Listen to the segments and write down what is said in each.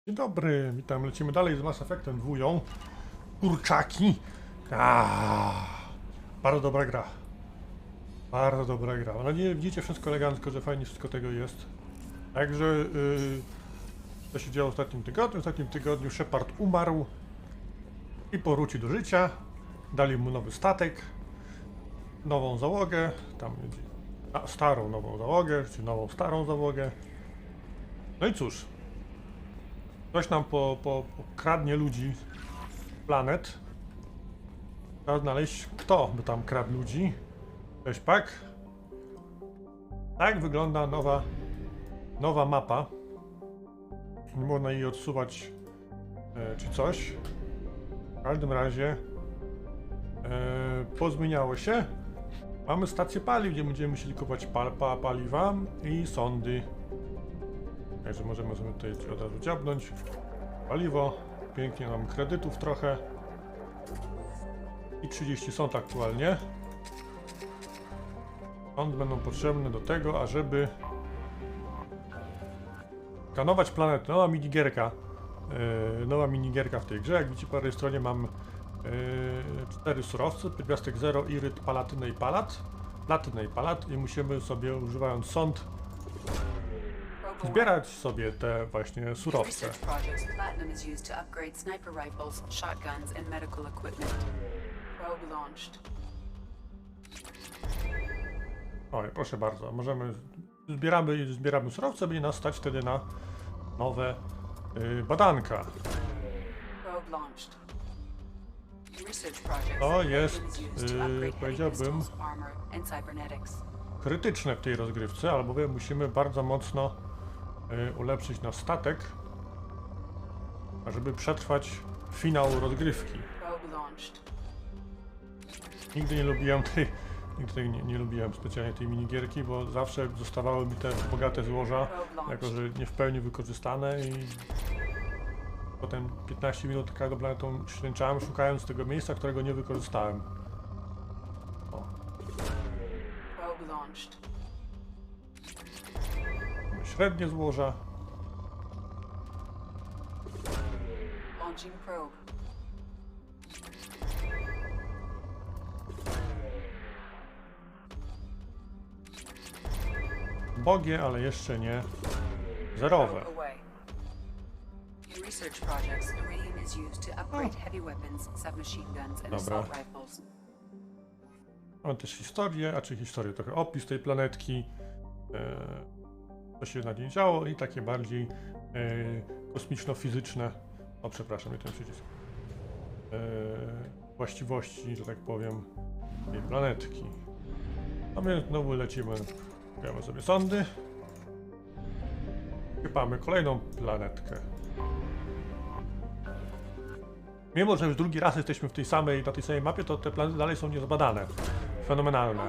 Dzień dobry, witam. Lecimy dalej z Mass Effectem 2. Kurczaki. Bardzo dobra gra. Bardzo dobra gra. Mam nadzieję, widzicie wszystko elegancko, że fajnie wszystko tego jest. Także co się działo w ostatnim tygodniu? W ostatnim tygodniu Shepard umarł i powrócił do życia. Dali mu nowy statek, nową załogę, starą nową załogę, czy nową starą załogę. No i cóż, ktoś nam kradnie ludzi planet. Trzeba znaleźć, kto by tam kradł ludzi. Cześć, Pak. Tak wygląda nowa mapa. Nie można jej odsuwać czy coś. W każdym razie pozmieniało się. Mamy stację paliw, gdzie będziemy musieli kupować paliwa i sondy. Także możemy sobie tutaj od razu dziabnąć. Paliwo. Pięknie, mamy kredytów trochę. I 30 sąd aktualnie. Sądy będą potrzebne do tego, ażeby skanować planetę. Nowa minigierka w tej grze. Jak widzicie, po prawej stronie mam 4 surowce. Pierwiastek 0, iryt, palatynę i palat. I musimy sobie, używając sąd, zbierać sobie te właśnie surowce. Oj, proszę bardzo, zbieramy surowce, będzie nas stać wtedy na nowe badanka. To jest, powiedziałbym, krytyczne w tej rozgrywce, albowiem musimy bardzo mocno ulepszyć nasz statek, żeby przetrwać finał rozgrywki. Nigdy nie lubiłem specjalnie tej minigierki, bo zawsze zostawały mi te bogate złoża, jako że nie w pełni wykorzystane i potem 15 minut każdą planetą ślęczałem, szukając tego miejsca, którego nie wykorzystałem. Mamy średnie złoża. Bogie, ale jeszcze nie zerowe. Dobra. Mamy też historię, trochę opis tej planetki, co się na niej działo i takie bardziej kosmiczno-fizyczne, przepraszam, nie ten przycisk, właściwości, że tak powiem, tej planetki. A my znowu lecimy. Kupujemy sobie sondy. Kupamy kolejną planetkę. Mimo że już drugi raz jesteśmy na tej samej mapie, to te planety dalej są niezbadane. Fenomenalne.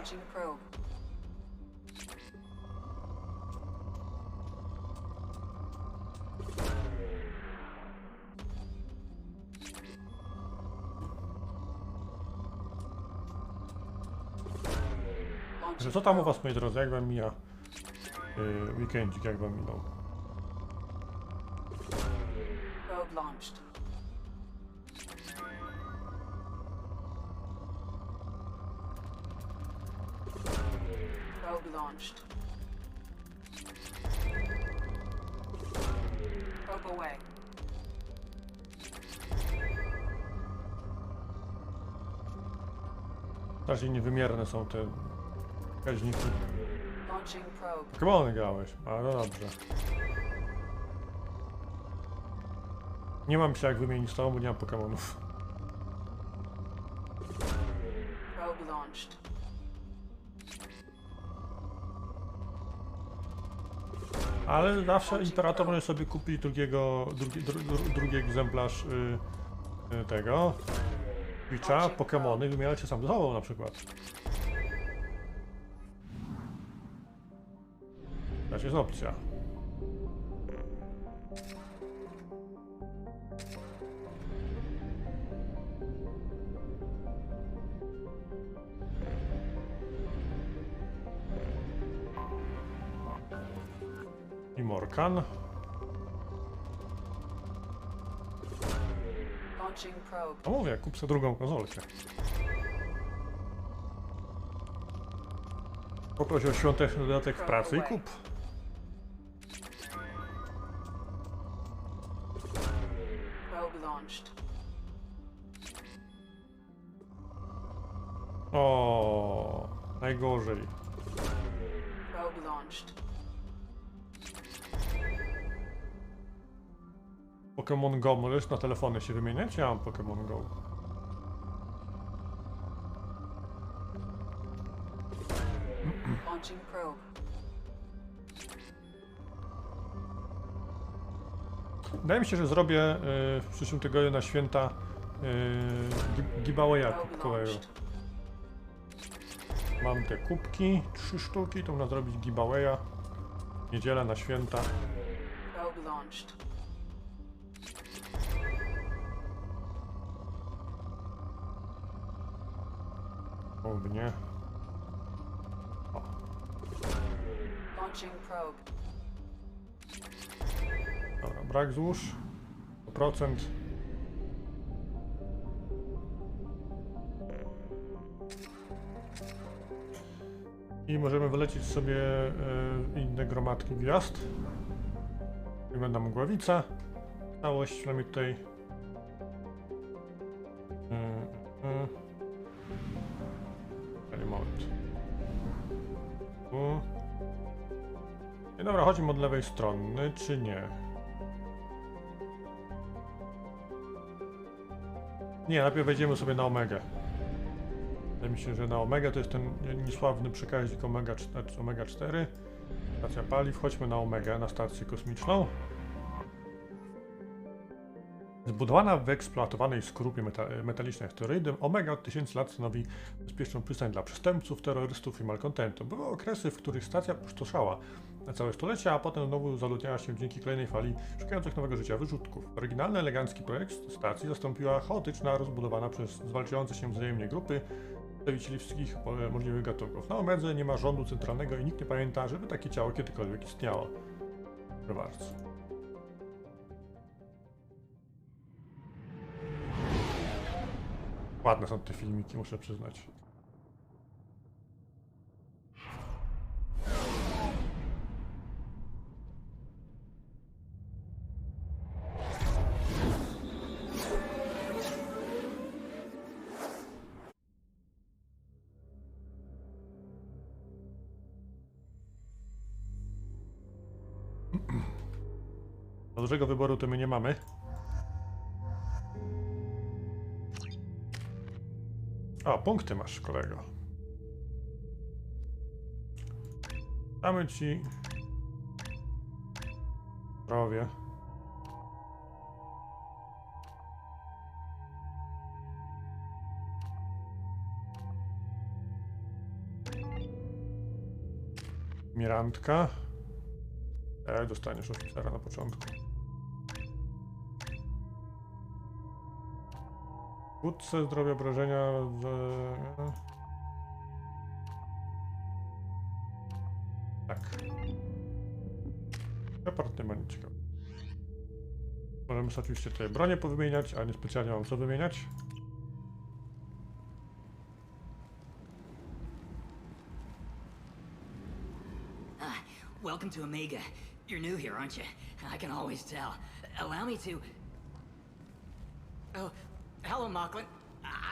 Co tam u was, moi drodzy? Jak wam mija weekendzik, jak wam minął? Strasznie niewymierne są te wskaźniki. Pokemony grałeś, ale no dobrze. Nie mam się jak wymienić z tobą, bo nie mam Pokemonów. Ale zawsze Imperator może sobie kupić drugi egzemplarz tego Twitcha, Pokemony i wymieniać się sam ze sobą na przykład. To jest opcja. I Morkan. No mówię, kup sobie drugą konsolkę. Poproś o świąteczny dodatek w pracy i kup. O, najgorzej. Pokémon Go możesz na telefonie się wymieniać? Ja mam Pokémon Go. Wydaje mi się, że zrobię w przyszłym tygodniu na święta giveawaya kubkowego. Mam te kubki, 3 sztuki, to można zrobić giveawaya. Niedzielę na święta. Oby nie. O. Dobra, brak złóż. 100%. I możemy wylecieć sobie inne gromadki gwiazd. I będą mgławica. Całość przynajmniej tutaj. Moment. I dobra, chodźmy od lewej strony, czy nie? Nie, najpierw wejdziemy sobie na Omegę. Wydaje mi się, że na Omega to jest ten niesławny przekaźnik Omega 4. Stacja paliw. Chodźmy na Omegę, na stację kosmiczną. Zbudowana w eksploatowanej skorupie metalicznej asteroidy, Omega od 1000 lat stanowi bezpieczną przystań dla przestępców, terrorystów i malkontentów. Były okresy, w których stacja pustoszała na całe stulecia, a potem znowu zaludniała się dzięki kolejnej fali szukających nowego życia wyrzutków. Oryginalny, elegancki projekt stacji zastąpiła chaotyczna, rozbudowana przez zwalczające się wzajemnie grupy przedstawicieli wszystkich możliwych gatunków. Na Omedze nie ma rządu centralnego i nikt nie pamięta, żeby takie ciało kiedykolwiek istniało. Proszę bardzo. Ładne są te filmiki, muszę przyznać. Dużego wyboru to my nie mamy. O, punkty masz, kolego. Damy ci zdrowie. Mirantka. Dostaniesz oficera na początku. Wódce, zdrowie, obrażenia. Tak. Shepard nie ma nic ciekawego. Możemy sobie oczywiście tutaj bronię powymieniać, a nie specjalnie mam co wymieniać. Welcome to Omega. You're new here, aren't you? I can always tell. Allow me to... Oh, hello, Mocklin.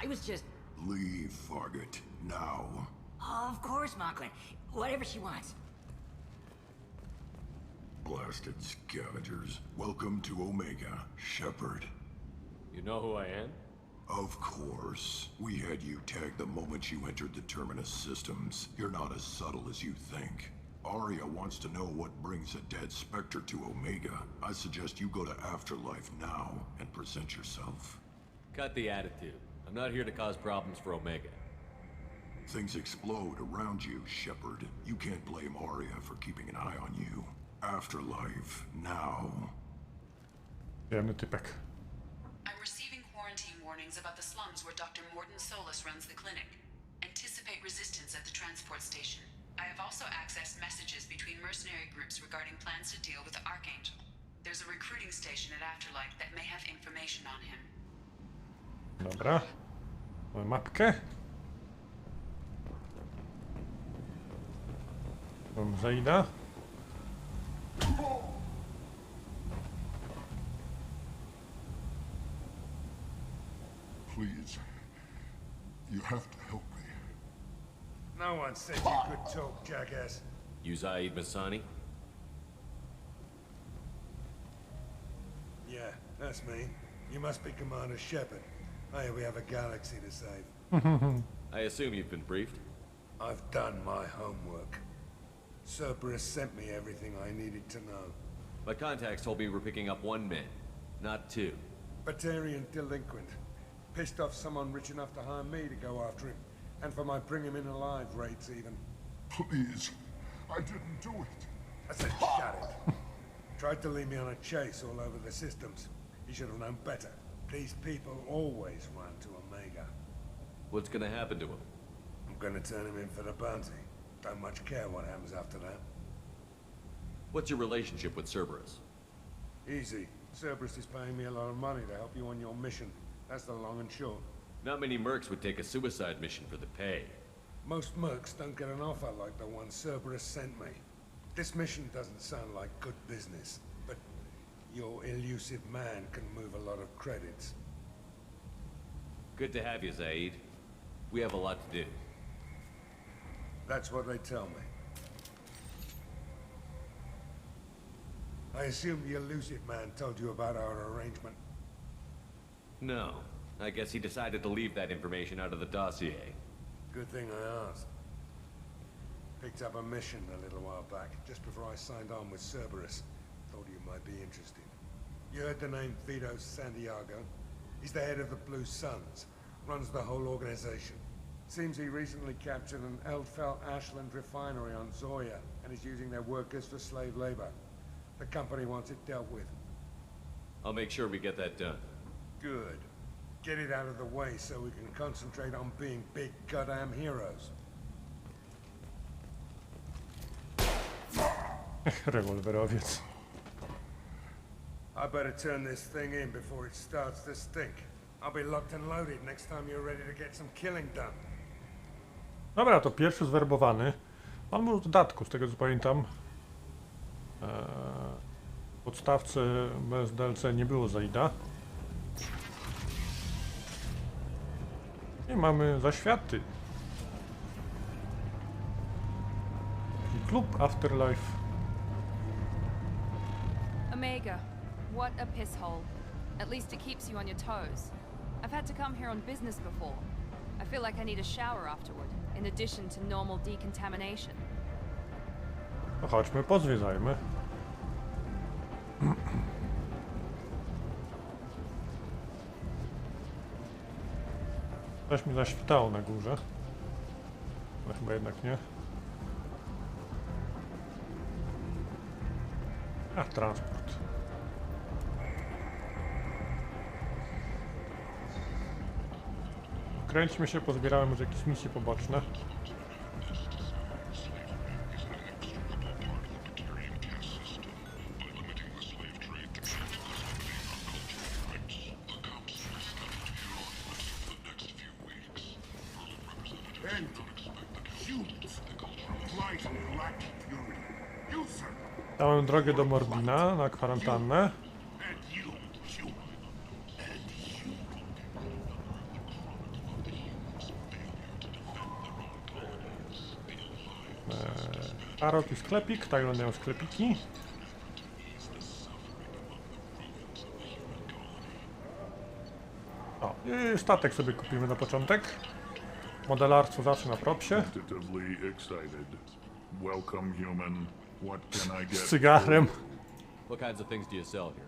I was just... Leave, Fargate. Now. Of course, Mocklin. Whatever she wants. Blasted scavengers. Welcome to Omega, Shepard. You know who I am? Of course. We had you tagged the moment you entered the Terminus systems. You're not as subtle as you think. Aria wants to know what brings a dead Spectre to Omega. I suggest you go to Afterlife now and present yourself. Cut the attitude. I'm not here to cause problems for Omega. Things explode around you, Shepard. You can't blame Aria for keeping an eye on you. Afterlife now. Jemny typek. I'm receiving quarantine warnings about the slums where Dr. Mordin Solus runs the clinic. Anticipate resistance at the transport station. I have also accessed messages between mercenary groups regarding plans to deal with the Archangel. There's a recruiting station at Afterlife that may have information on him. Dobra. Mamy mapkę. Mam Zaida. Please. You have to help me. No one said you could talk, jackass. You Zaid Masani? Yeah, that's me. You must be Commander Shepard. Hey, we have a galaxy to save. I assume you've been briefed? I've done my homework. Cerberus sent me everything I needed to know. My contacts told me we're picking up 1 man, not 2. Batarian delinquent. Pissed off someone rich enough to hire me to go after him. And for my bring him in alive rates even. Please. I didn't do it. I said shut it. Tried to lead me on a chase all over the systems. He should have known better. These people always run to Omega. What's gonna happen to him? I'm gonna turn him in for the bounty. Don't much care what happens after that. What's your relationship with Cerberus? Easy. Cerberus is paying me a lot of money to help you on your mission. That's the long and short. Not many mercs would take a suicide mission for the pay. Most mercs don't get an offer like the one Cerberus sent me. This mission doesn't sound like good business, but your elusive man can move a lot of credits. Good to have you, Zaid. We have a lot to do. That's what they tell me. I assume the elusive man told you about our arrangement. No. I guess he decided to leave that information out of the dossier. Good thing I asked. Picked up a mission a little while back, just before I signed on with Cerberus. Thought you might be interested. You heard the name Vito Santiago? He's the head of the Blue Suns. Runs the whole organization. Seems he recently captured an Eldfell Ashland refinery on Zoya and is using their workers for slave labor. The company wants it dealt with. I'll make sure we get that done. Good. Get it out of the way so we can concentrate on being big goddamn heroes. Rewolwerowiec. I better turn this thing in before it starts to stink. I'll be locked and loaded next time you're ready to get some killing done. Dobra, to pierwszy zwerbowany. On był w dodatku, z tego co pamiętam. W podstawce bez DLC nie było Zaida. I mamy zaświaty. I klub Afterlife. Omega, what a piss hole. At least it keeps you on your toes. I've had to come here on business before. I feel like I need a shower afterward, in addition to normal decontamination. No chodźmy, pozwiedzajmy. Coś mi zaświtało na górze. No chyba jednak nie. Ach, transport. Kręćmy się, pozbierałem już jakieś misje poboczne. Dałem drogę do Mordina na kwarantannę. Tarot i sklepik, tak wyglądają sklepiki. O, i statek sobie kupimy na początek. Modelarstwo zawsze na propsie. Tentatively excited. Welcome, human. What can I get? Z cygarem. What kinds of things do you sell here?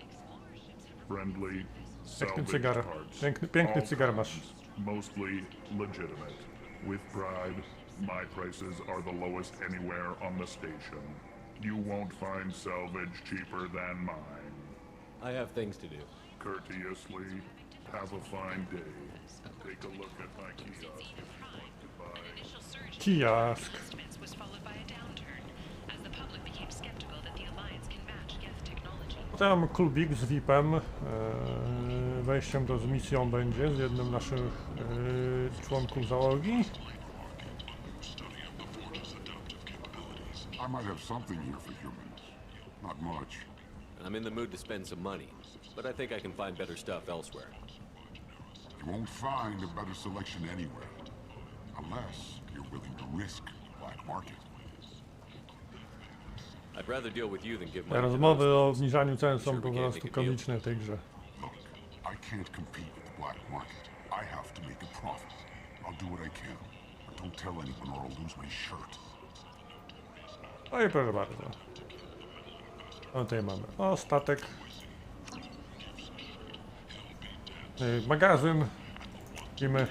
Friendly, Piękny salvage cygar. parts. Piękny All cygar masz. kinds, mostly legitimate. With pride, my prices are the lowest anywhere on the station. You won't find salvage cheaper than mine. I have things to do. Courteously, have a fine day. Take a look at my kiosk if you want to buy. Kiosk. Was followed by a downturn as the public became skeptical that the Alliance can match Geth technology. Potem mam klubik z VIP-em. wejściem z misją będzie z jednym naszych członków załogi. I might have something here for humans. Not much. I'm in the mood to spend some money, but I think I can find better stuff elsewhere. You won't find a better selection anywhere. Unless you're willing to risk black market. I'd rather deal with you than give Te money to rozmowy those o things. obniżaniu cen Sure są we po can't prostu make a deal. komiczne w tej grze. Look, I can't compete with the black market. I have to make a profit. I'll do what I can. But don't tell anyone or I'll lose my shirt. No i proszę bardzo. No tutaj mamy statek. Magazyn. Widzimy.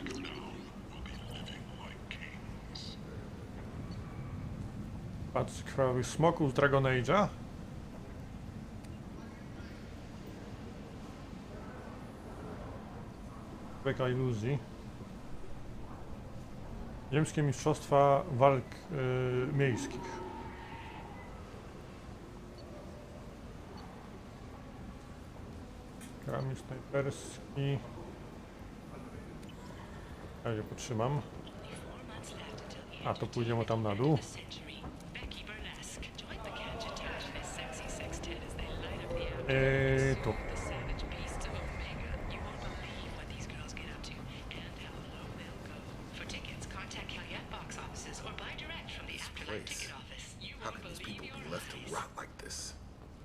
Patrz, krwawych smoków z Dragon Age'a. Beka iluzji. Niemskie mistrzostwa walk miejskich. Kamień snajperski. Ja je potrzymam. A to pójdziemy tam na dół. Tu. How can these people be left to rot like this?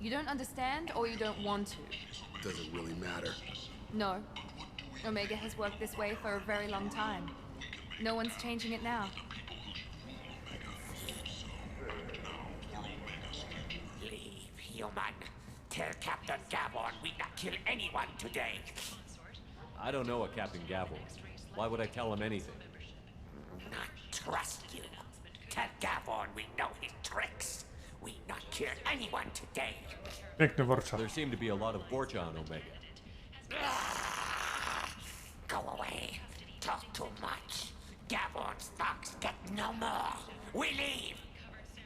You don't understand, or you don't want to? Doesn't really matter. No. Omega has worked this way for a very long time. No one's changing it now. Leave, human. Tell Captain Gavon we not kill anyone today. I don't know a Captain Gavel. Why would I tell him anything? Not trust you. Tell Gavon we know his tricks. We not kill anyone today. Piękny worcza. There seem to be a lot of Borcha on Omega. Go away. Talk too much. Gavon's thugs get no more. We leave.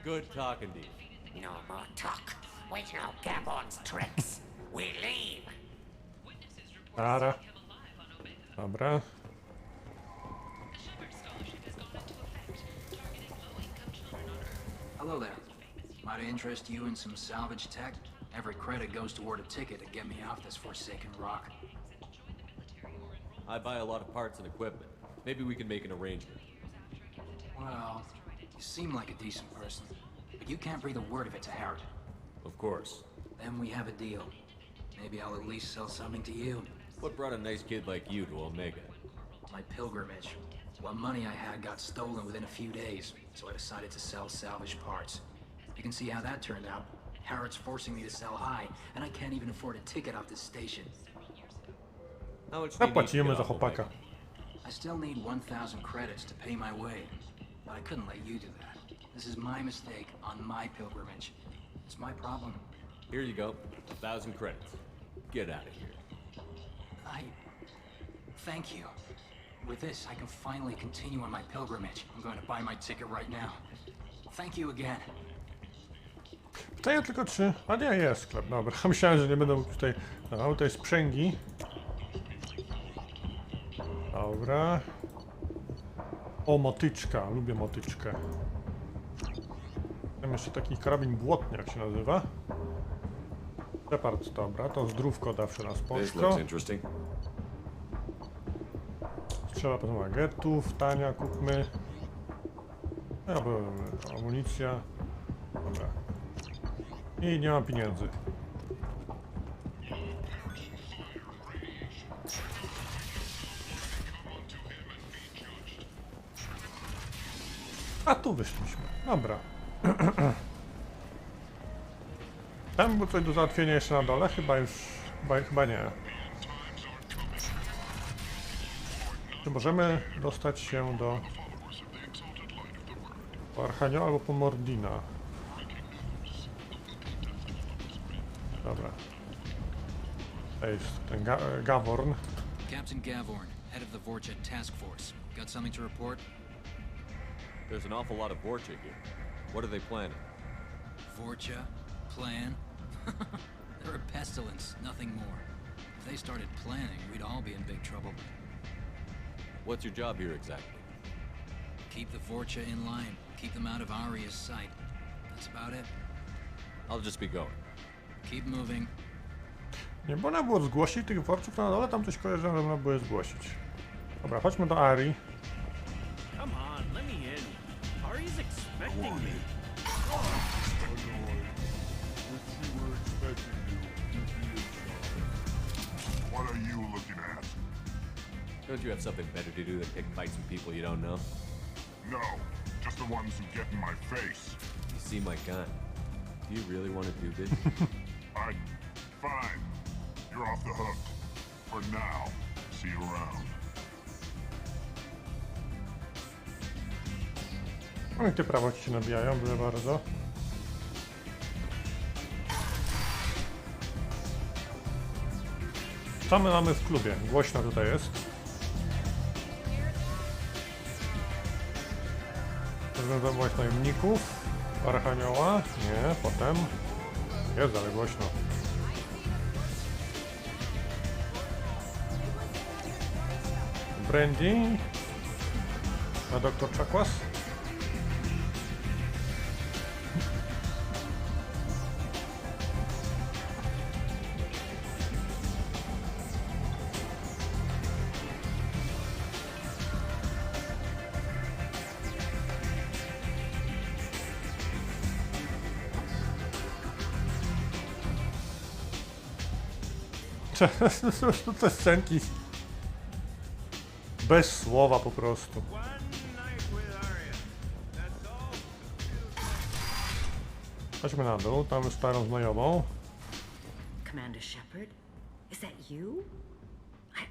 Good talking to you. No more talk. We know Gavon's tricks. We leave. Ara. Dobra. Hello there. Might I interest you in some salvage tech? Every credit goes toward a ticket to get me off this forsaken rock. I buy a lot of parts and equipment. Maybe we can make an arrangement. Well, you seem like a decent person, but you can't breathe a word of it to Harrod. Of course. Then we have a deal. Maybe I'll at least sell something to you. What brought a nice kid like you to Omega? My pilgrimage. What money I had got stolen within a few days, so I decided to sell salvage parts. You can see how that turned out. Harrod's forcing me to sell high, and I can't even afford a ticket off this station. How much do you need to get Zapłacimy za off chłopaka. Omega? I still need 1,000 credits to pay my way, but I couldn't let you do that. This is my mistake on my pilgrimage. It's my problem. Here you go. 1,000 credits. Get out of here. Thank you. With this, I can finally continue on my pilgrimage. I'm going to buy my ticket right now. Thank you again. Pytanie tylko czy... A nie, jest sklep, dobra. Myślałem, że nie będą tutaj... No, tutaj sprzęgi. Dobra. O, motyczka. Lubię motyczkę. Tam jeszcze taki karabin błotny, jak się nazywa. Shepard, dobra. To zdrówko zawsze na spoczko. Strzela pasomagetów, tania, kupmy. Ja byłem, amunicja. Dobra. I nie mam pieniędzy. A tu wyszliśmy. Dobra. Tam było coś do załatwienia jeszcze na dole? Chyba już... Chyba nie. Czy możemy dostać się do... Po Archanioła albo po Mordina? Dobra. To jest ten Gavorn. Captain Gavorn, head of the Vorcha task force. Got something to report? There's an awful lot of Borcha here. What are they planning? Vorcha? Plan? They're a pestilence, nothing more. If they started planning, we'd all be in big trouble. What's your job here exactly? Keep the Vorcha in line. Keep them out of Aria's sight. That's about it. I'll just be going. Keep moving. Nie można było zgłosić tych worców na dole, tam coś kojarzyłem, że można było je zgłosić. Dobra, chodźmy do Arii. Come on, let me in. Ari's expecting me. What are you looking at? Don't you have something better to do than pick fights with people you don't know? No, just the ones who get in my face. You see my gun. Do you really want to do this? Fine. You're off the hook. For now. See you around. No i te prawo ci się nabijają, były bardzo. Co my mamy w klubie? Głośno tutaj jest. Rozwiązywać najemników. Archanioła? Nie, potem. Jest, ale głośno. Brandy. A doktor Czakłas? Te scenki bez słowa po prostu. Chodźmy na dół, tam jest starą znajomą. Commander Shepard? Is that you?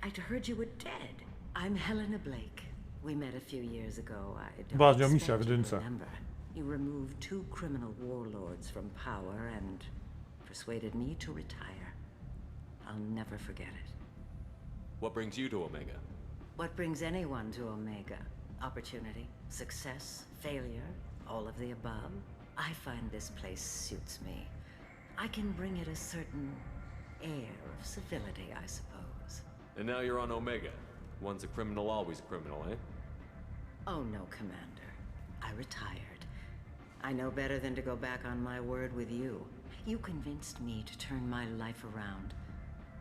I'd heard you were dead. I'm Helena Blake. We met a few years ago. I don't Ważna misja w expect you Dynce. remember. You removed 2 criminal warlords from power and persuaded me to retire. I'll never forget it. What brings you to Omega? What brings anyone to Omega? Opportunity, success, failure, all of the above. I find this place suits me. I can bring it a certain air of civility, I suppose. And now you're on Omega. Once a criminal, always a criminal, eh? Oh no, Commander. I retired. I know better than to go back on my word with you. You convinced me to turn my life around.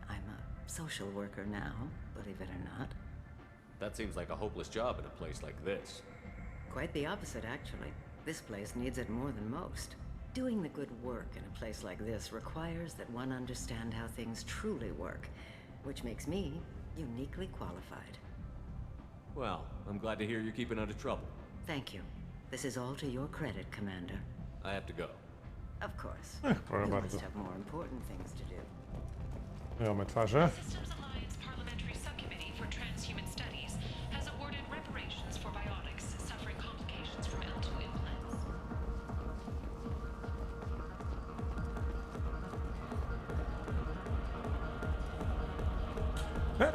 I'm a social worker now, believe it or not. That seems like a hopeless job in a place like this. Quite the opposite, actually. This place needs it more than most. Doing the good work in a place like this requires that one understand how things truly work, which makes me uniquely qualified. Well, I'm glad to hear you're keeping out of trouble. Thank you. This is all to your credit, Commander. I have to go. Of course. Proszę You bardzo. must have more important things to do. Znajome twarze. Systems Alliance Parliamentary Subcommittee for Transhuman Studies has awarded reparations for biotics suffering complications from L2 implants.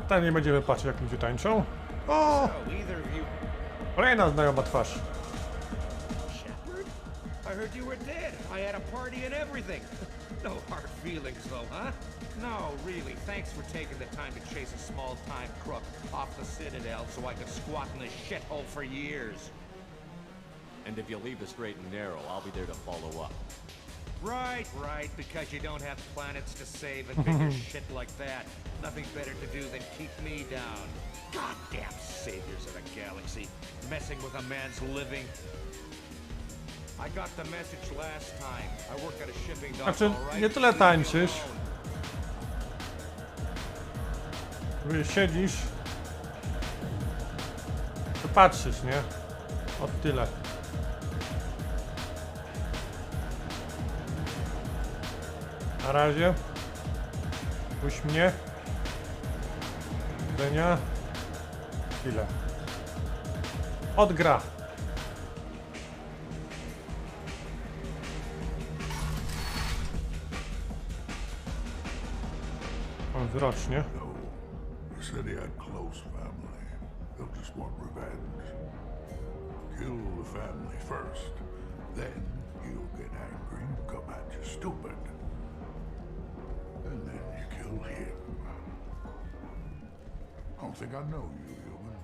Tam nie będziemy patrzeć, jak ludzie tańczą. O! Kolejna znajoma twarz. Shepard? I heard you were dead. I had a party and everything. No hard feelings, though, huh? No, really. Thanks for taking the time to chase a small-time crook off the Citadel so I could squat in this shithole for years. And if you leave the straight and narrow, I'll be there to follow up. Right, because you don't have planets to save and bigger shit like that. Nothing better to do than keep me down. Goddamn saviors of the galaxy, messing with a man's living. I got the message last time. I work at a shipping dock, Znaczy, all right? nie tyle tańczysz. Siedzisz. To patrzysz, nie? Od tyle. Na razie. Puść mnie. Widzenia. Chwilę. Odgra. Odwrocznie. You said he had close family. They'll just want revenge. Kill the family first. Then he'll get angry and come at you stupid. And then you kill him. think I know you, human.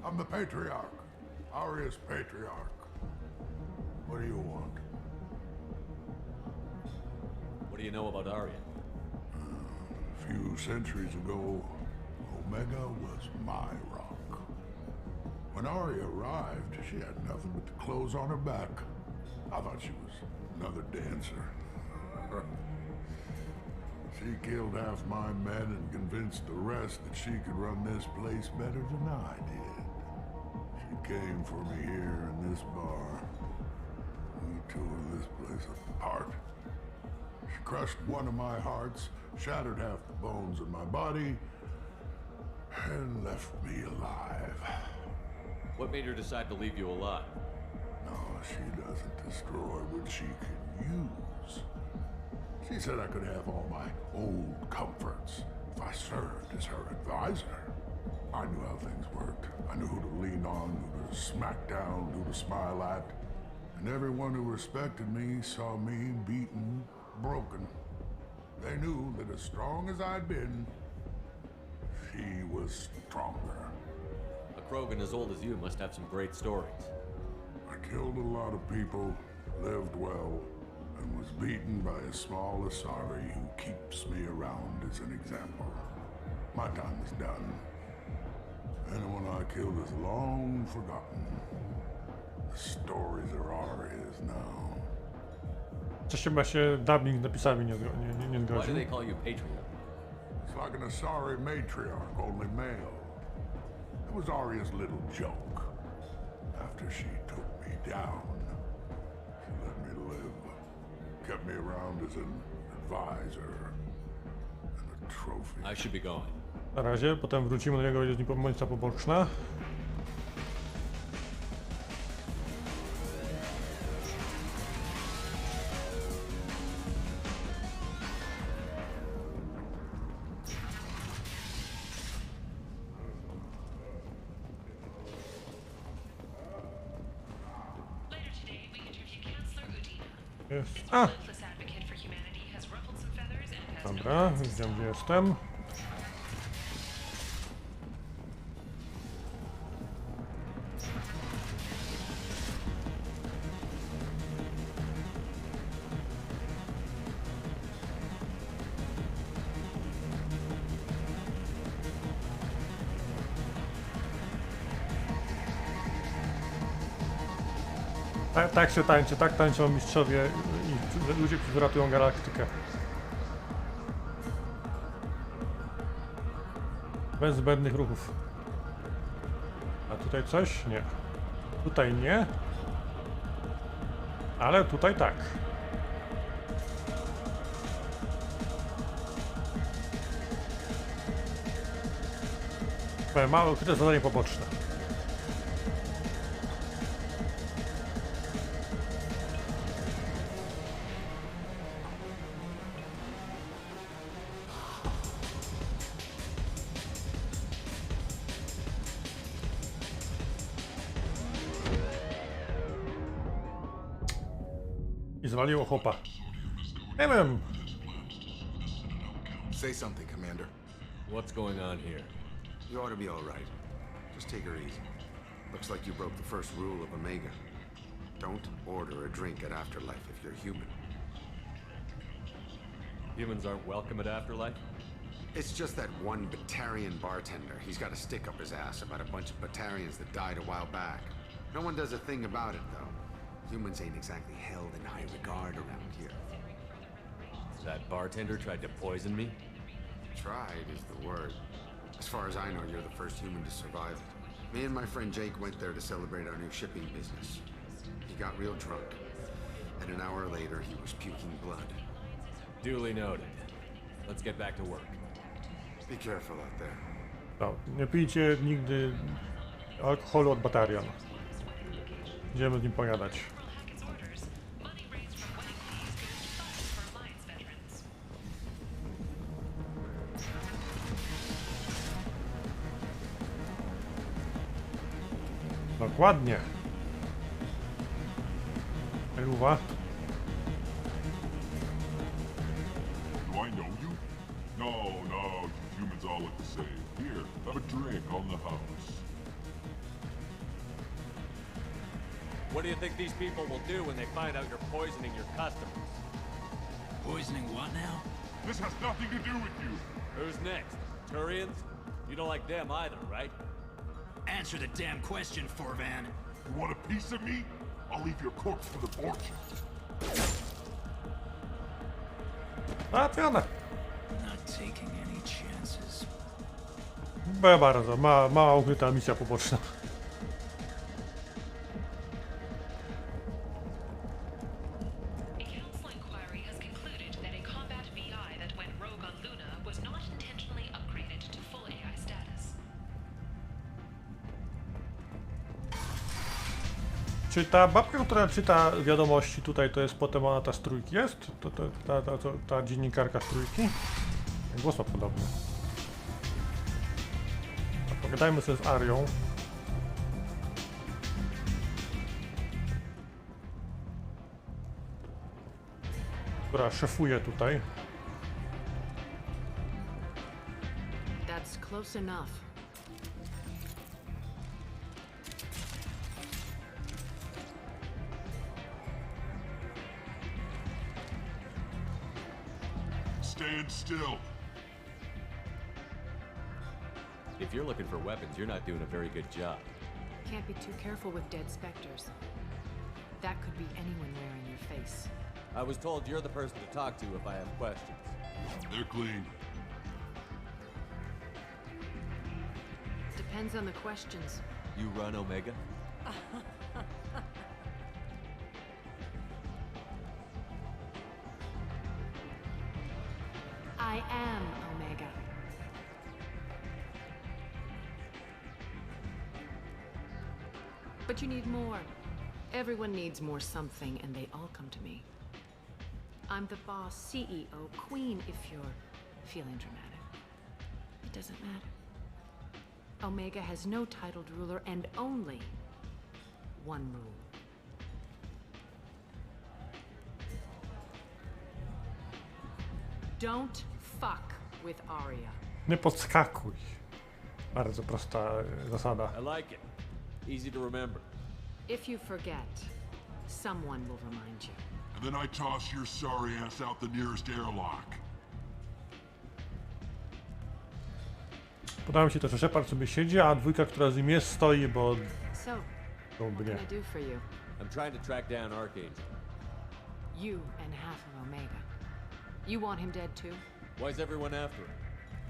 I'm the Patriarch. Aria's Patriarch. What do you want? What do you know about Aria? A few centuries ago, Omega was my rock. When Aria arrived, she had nothing but the clothes on her back. I thought she was another dancer. She killed half my men and convinced the rest that she could run this place better than I did. She came for me here in this bar. We tore this place apart. She crushed one of my hearts, shattered half the bones in my body, and left me alive. What made her decide to leave you alive? No, she doesn't destroy what she can use. She said I could have all my old comforts if I served as her advisor. I knew how things worked. I knew who to lean on, who to smack down, who to smile at. And everyone who respected me saw me beaten, broken. They knew that as strong as I'd been, she was stronger. A Krogan as old as you must have some great stories. I killed a lot of people, lived well, and was beaten by a small Asari who keeps me around as an example. My time is done. Anyone I killed is long forgotten. The stories are Aria's now. Coś chyba się dubbing z napisami nie Why do zgodził. they call you Patriarch? It's like an Asari matriarch, only male. It was Aria's little joke. After she took me down, she let me live. Kept me around as an advisor and a trophy. I should be going. Na razie, potem wrócimy do niego, będzie z nim misja poboczna. Later today, we interview Counselor Udina. Jest. This A! relentless advocate for humanity has ruffled some feathers and has no Dobra, wiem gdzie jestem. Tak się tańczy, tak tańczą mistrzowie i ludzie, którzy ratują galaktykę. Bez zbędnych ruchów. A tutaj coś? Nie. Tutaj nie. Ale tutaj tak. Małe ukryte zadanie poboczne. I zwaliło chłopa. Nie wiem. Say something, Commander. What's going on here? You ought to be all right. Just take her easy. Looks like you broke the first rule of Omega. Don't order a drink at Afterlife if you're human. Humans aren't welcome at Afterlife? It's just that one Batarian bartender. He's got a stick up his ass about a bunch of Batarians that died a while back. No one does a thing about it, though. Humans ain't exactly held in high regard around here. That bartender tried to poison me? Tried is the word. As far as I know, you're the first human to survive it. Me and my friend Jake went there to celebrate our new shipping business. He got real drunk, and an hour later he was puking blood. Duly noted. Let's get back to work. Be careful out there. No, nie pijcie nigdy alkoholu od Batarian. Idziemy z nim pogadać. Dokładnie. Eluwa. Do I know you? No, you humans all look the same. Here, have a drink on the house. What do you think these people will do when they find out you're poisoning your customers? Poisoning what now? This has nothing to do with you. Who's next? Turians? You don't like them either, right? Answer the damn question, Forvan. You want a piece of me? I'll leave your corpse for the fortune. Załatwione. Not taking any chances. Bardzo, mała ukryta misja poboczna. A council inquiry has concluded that a combat VI that went rogue on Luna was not intentionally upgraded to full AI status. Czy ta babka, która czyta wiadomości tutaj, to jest potem ona ta z trójki jest? Ta dziennikarka z trójki? Głos ma podobny. Pogadajmy sobie z Arią. Która szefuje tutaj. That's close enough. Stand still. If you're looking for weapons, you're not doing a very good job. Can't be too careful with dead specters. That could be anyone wearing your face. I was told you're the person to talk to if I have questions. They're clean. Depends on the questions. You run Omega? I am Omega. But you need more. Everyone needs more something, and they all come to me. I'm the boss, CEO, queen, if you're feeling dramatic. It doesn't matter. Omega has no titled ruler and only one rule. Don't fuck with Aria. Nie podskakuj. Bardzo prosta zasada. I like it. Easy to remember. If you forget, someone will remind you. And then I toss your sorry ass out the nearest airlock. Podoba mi się to, że Shepard sobie siedzi, a dwójka, która z nim jest, stoi, bo... So, Byłoby what nie. can I do for you? I'm trying to track down Archangel. You and half of Omega. You want him dead too? Why's everyone after him?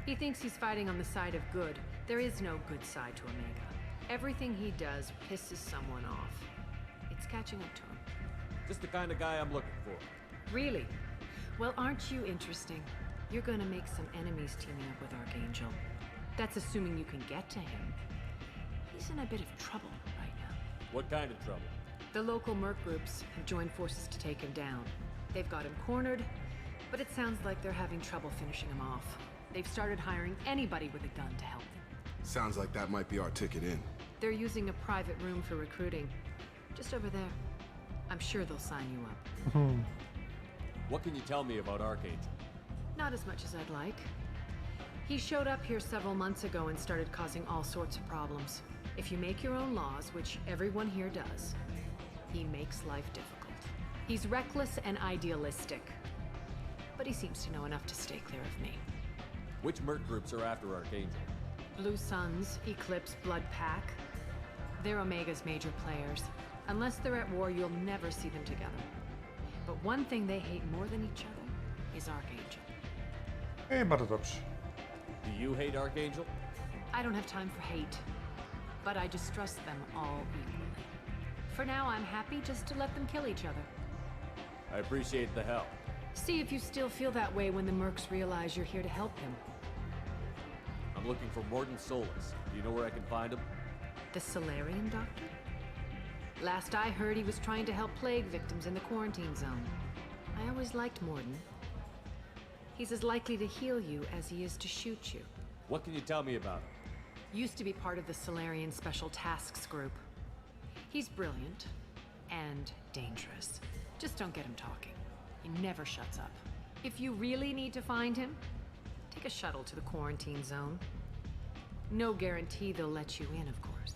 He thinks he's fighting on the side of good. There is no good side to Omega. Everything he does pisses someone off. It's catching up to him. Just the kind of guy I'm looking for. Really? Well, aren't you interesting? You're gonna make some enemies teaming up with Archangel. That's assuming you can get to him. He's in a bit of trouble right now. What kind of trouble? The local merc groups have joined forces to take him down. They've got him cornered, but it sounds like they're having trouble finishing him off. They've started hiring anybody with a gun to help them. Sounds like that might be our ticket in. They're using a private room for recruiting. Just over there. I'm sure they'll sign you up. What can you tell me about Archangel? Not as much as I'd like. He showed up here several months ago and started causing all sorts of problems. If you make your own laws, which everyone here does, he makes life difficult. He's reckless and idealistic. But he seems to know enough to stay clear of me. Which merc groups are after Archangel? Blue Suns, Eclipse, Blood Pack. They're Omega's major players. Unless they're at war, you'll never see them together. But one thing they hate more than each other is Archangel. Ej, bardzo dobrze. Do you hate Archangel? I don't have time for hate, but I distrust them all equally. For now, I'm happy just to let them kill each other. I appreciate the help. See if you still feel that way when the mercs realize you're here to help him. I'm looking for Mordin Solus. Do you know where I can find him? The Solarian doctor? Last I heard, he was trying to help plague victims in the quarantine zone. I always liked Mordin. He's as likely to heal you as he is to shoot you. What can you tell me about him? Used to be part of the Solarian Special Tasks Group. He's brilliant and dangerous. Just don't get him talking. He never shuts up. If you really need to find him, take a shuttle to the quarantine zone. No guarantee they'll let you in, of course.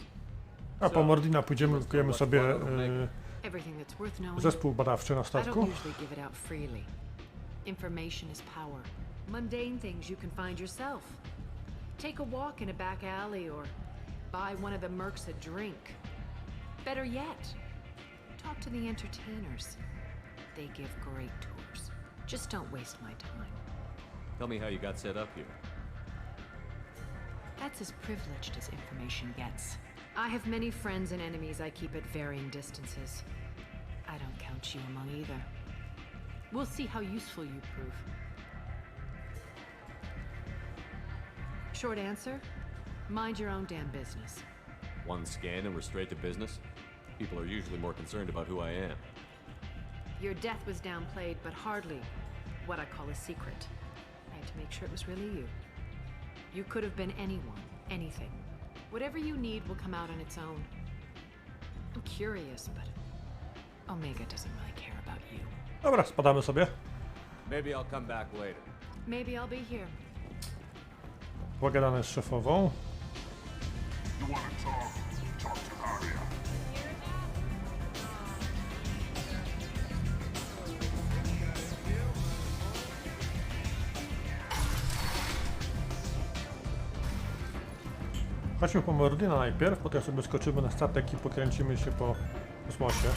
A po Mordina pójdziemy, kupujemy sobie Everything that's worth knowing, zespół badawczy na I don't statku. usually give it out freely. Information is power. Mundane things you can find yourself. Take a walk in a back alley or buy one of the mercs a drink. Better yet, talk to the entertainers. They give great tours. Just don't waste my time. Tell me how you got set up here. That's as privileged as information gets. I have many friends and enemies I keep at varying distances. I don't count you among either. We'll see how useful you prove. Short answer? Mind your own damn business. One scan and we're straight to business? People are usually more concerned about who I am. Your death was downplayed, but hardly what I call a secret. I had to make sure it was really you. You could have been anyone, anything. Whatever you need will come out on its own. I'm curious, but Omega doesn't really care about you. Dobra, spadamy sobie. Maybe I'll come back later. Maybe I'll be here. Pogadane z szefową. You want to talk to Aria. Chodźmy po Mordina najpierw, potem sobie skoczymy na statek i pokręcimy się po kosmosie.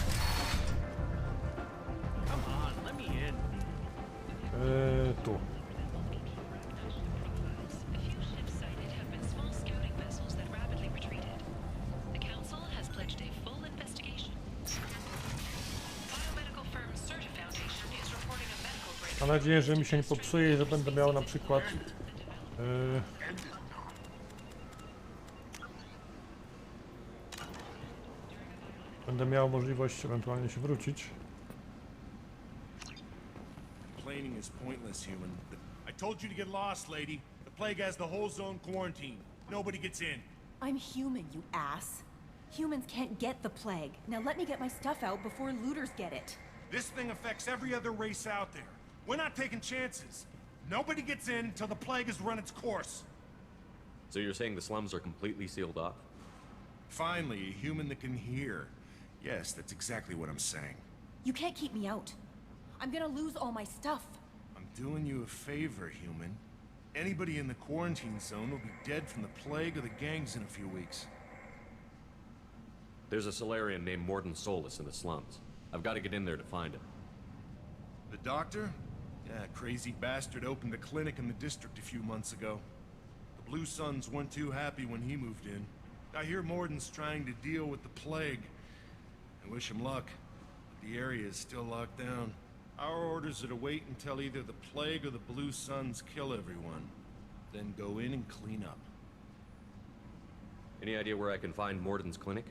Tu. Mam nadzieję, że mi się nie popsuje i że będę miał na przykład będę miał możliwość ewentualnie się wrócić. Complaining is pointless, human. I told you to get lost, lady. The plague has the whole zone quarantined. Nobody gets in. I'm human, you ass. Humans can't get the plague. Now let me get my stuff out before looters get it. This thing affects every other race out there. We're not taking chances. Nobody gets in until the plague has run its course. So you're saying the slums are completely sealed off? Finally, a human that can hear. Yes, that's exactly what I'm saying. You can't keep me out. I'm gonna lose all my stuff. I'm doing you a favor, human. Anybody in the quarantine zone will be dead from the plague or the gangs in a few weeks. There's a Solarian named Mordin in the slums. I've got to get in there to find him. The doctor? Yeah, crazy bastard opened a clinic in the district a few months ago. The Blue Suns weren't too happy when he moved in. I hear Mordin's trying to deal with the plague. I wish him luck, but the area is still locked down. Our orders are to wait until either the plague or the Blue Suns kill everyone. Then go in and clean up. Any idea where I can find Mordin's clinic?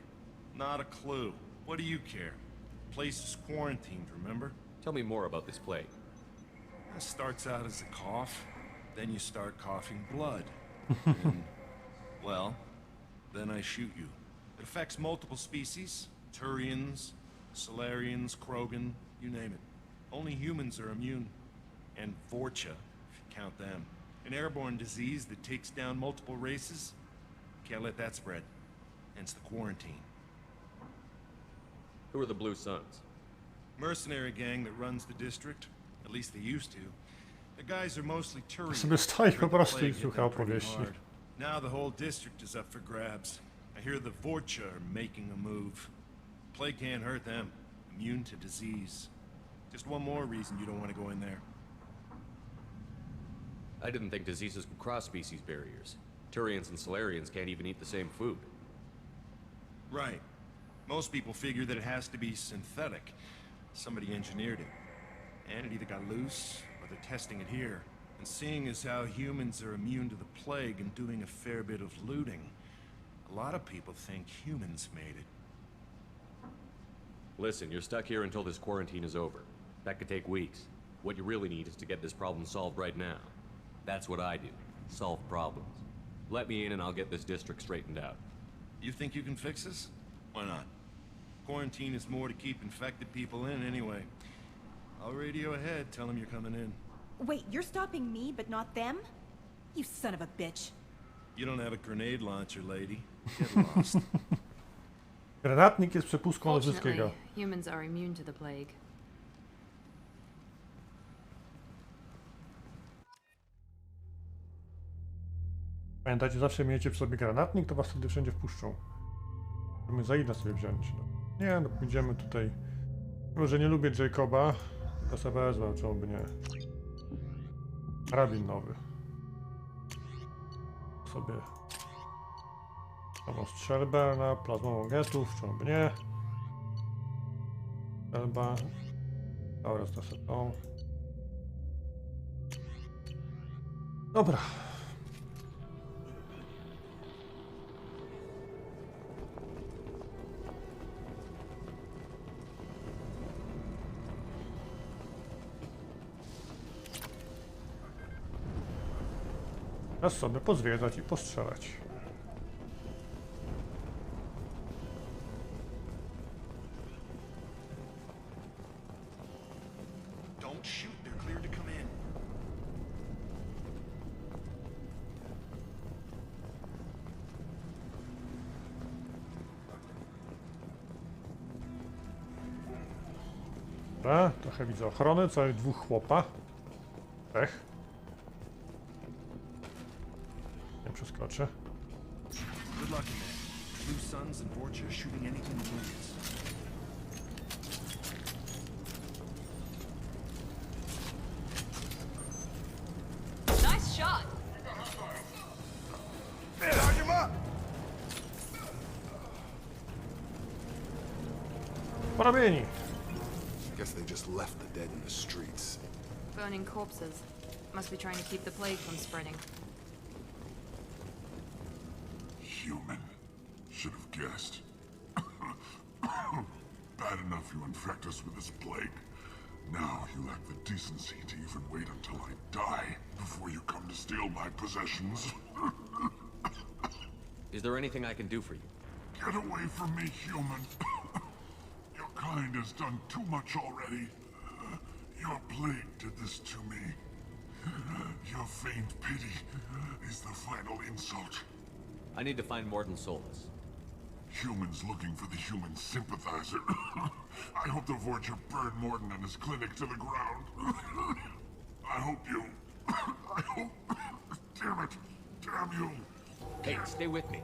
Not a clue. What do you care? The place is quarantined, remember? Tell me more about this plague. It starts out as a cough, then you start coughing blood. And, well, then I shoot you. It affects multiple species. Turians, Solarians, Krogan, you name it. Only humans are immune. And Vorcha, if you count them. An airborne disease that takes down multiple races. Can't let that spread. Hence the quarantine. Who are the Blue Suns? Mercenary gang that runs the district. At least they used to. The guys are mostly Turians. Sobie stoi po prostu i słucha opowieści. Now the whole district is up for grabs. I hear the Vorcha are making a move. Plague can't hurt them. Immune to disease. Just one more reason you don't want to go in there. I didn't think diseases could cross species barriers. Turians and Solarians can't even eat the same food. Right. Most people figure that it has to be synthetic. Somebody engineered it. And it either got loose, or they're testing it here. And seeing as how humans are immune to the plague and doing a fair bit of looting, a lot of people think humans made it. Listen, you're stuck here until this quarantine is over. That could take weeks. What you really need is to get this problem solved right now. That's what I do. Solve problems. Let me in and I'll get this district straightened out. You think you can fix this? Why not? Quarantine is more to keep infected people in anyway. I'll radio ahead, tell them you're coming in. Wait, you're stopping me, but not them? You son of a bitch. You don't have a grenade launcher, lady. Get lost. Granatnik jest przepustką do wszystkiego. Fortunately, humans are immune to the plague. Pamiętajcie, zawsze miejcie przy sobie granatnik, to was wtedy wszędzie wpuszczą. Możemy za ile sobie wziąć? No. Nie, no pójdziemy tutaj. Mimo, że nie lubię Jacoba, to sobie wezmę, czemu by nie. Karabin nowy. Sobie samą strzelbę na plazmową getów, czemu by nie. Strzelba. Dobra, to sobie tą. Dobra. Czas sobie pozwiedzać i postrzelać. Don't shoot, they're clear to come in. Dobra, trochę widzę ochrony, całych 2 chłopa. 3. Nie przeskoczę. Good luck in there. Blue Suns and Vorcha shooting anything that moves. Nice shot! Charge him up! Porobieni! Guess they just left the dead in the streets. Burning corpses. Must be trying to keep the plague from spreading. Human. Should have guessed. Bad enough you infect us with this plague. Now you lack the decency to even wait until I die before you come to steal my possessions. Is there anything I can do for you? Get away from me, human. Your kind has done too much already. Your plague did this to me. Your feigned pity is the final insult. I need to find Mordin Solus. Humans looking for the human sympathizer. I hope the Vorcha burned Mordin and his clinic to the ground. I hope you... I hope... Damn it. Damn you. Hey, stay with me.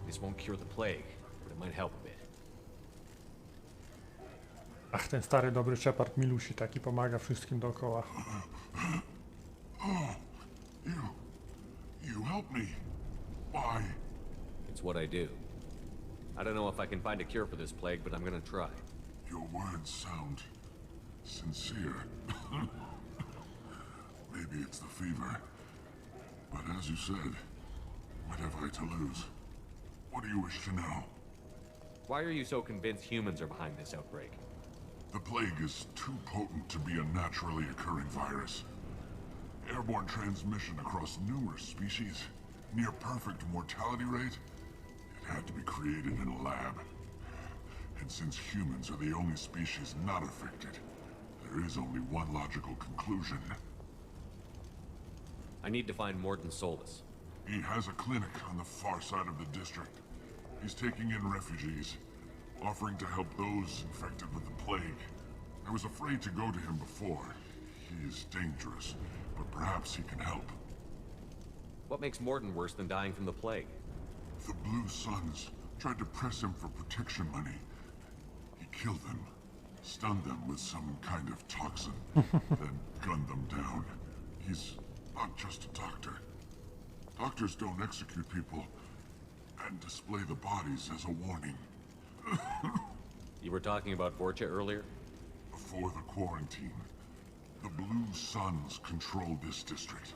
This won't cure the plague, but it might help a bit. Ach, ten stary dobry Shepard Milusi taki pomaga wszystkim dookoła. Oh, you help me. Why? It's what I do. I don't know if I can find a cure for this plague, but I'm gonna try. Your words sound sincere. Maybe it's the fever. But as you said, what have I to lose? What do you wish to know? Why are you so convinced humans are behind this outbreak? The plague is too potent to be a naturally occurring virus. Airborne transmission across numerous species, near perfect mortality rate. It had to be created in a lab. And since humans are the only species not affected, there is only one logical conclusion. I need to find Mordin Solus. He has a clinic on the far side of the district. He's taking in refugees, offering to help those infected with the plague. I was afraid to go to him before. He is dangerous, but perhaps he can help. What makes Mordin worse than dying from the plague? The Blue Suns tried to press him for protection money. He killed them, stunned them with some kind of toxin, then gunned them down. He's not just a doctor. Doctors don't execute people and display the bodies as a warning. You were talking about Vorcha earlier? Before the quarantine, the Blue Suns controlled this district.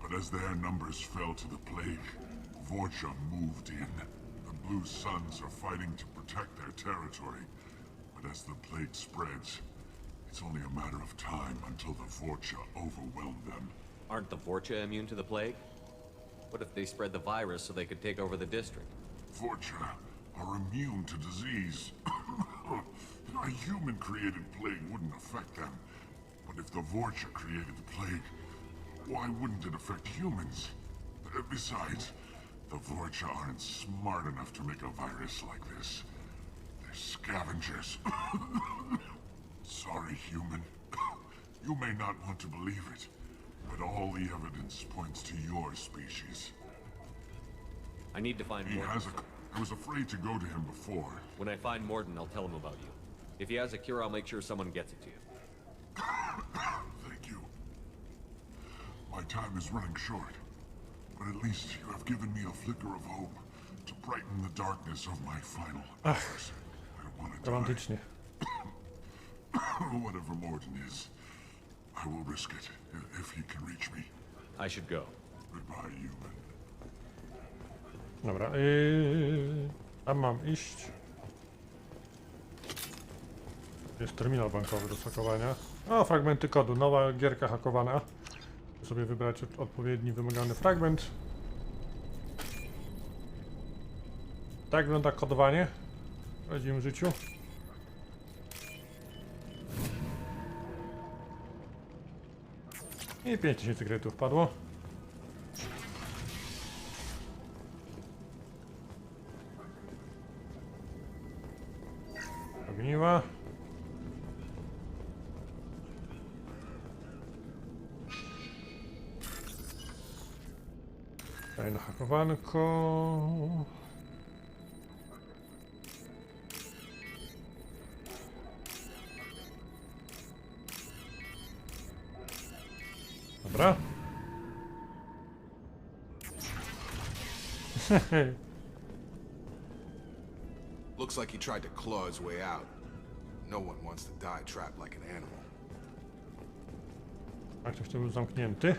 But as their numbers fell to the plague, Vorcha moved in. The Blue Suns are fighting to protect their territory. But as the plague spreads, it's only a matter of time until the Vorcha overwhelm them. Aren't the Vorcha immune to the plague? What if they spread the virus so they could take over the district? Vorcha are immune to disease. A human-created plague wouldn't affect them. But if the Vorcha created the plague, why wouldn't it affect humans? The Besides, the Vorcha aren't smart enough to make a virus like this. They're scavengers. Sorry, human. You may not want to believe it, but all the evidence points to your species. I need to find He Mordin. has a... I was afraid to go to him before. When I find Mordin, I'll tell him about you. If he has a cure, I'll make sure someone gets it to you. Thank you. My time is running short, but at least you have given me a flicker of hope to brighten the darkness of my final hours. I don't want to die. Romantycznie. Whatever Mordin is, I will risk it if he can reach me. I should go. Goodbye, human. Dobra, tam mam iść. Jest terminal bankowy do hakowania. O, fragmenty kodu. Nowa gierka hakowana. Muszę sobie wybrać odpowiedni wymagany fragment. Tak wygląda kodowanie w prawdziwym życiu. I 5000 kredytów padło. Ogniwa. Fajne hakowanko. Dobra. Looks like he tried to claw his way out. No one wants to die trapped like an animal. A ktoś tu był zamknięty.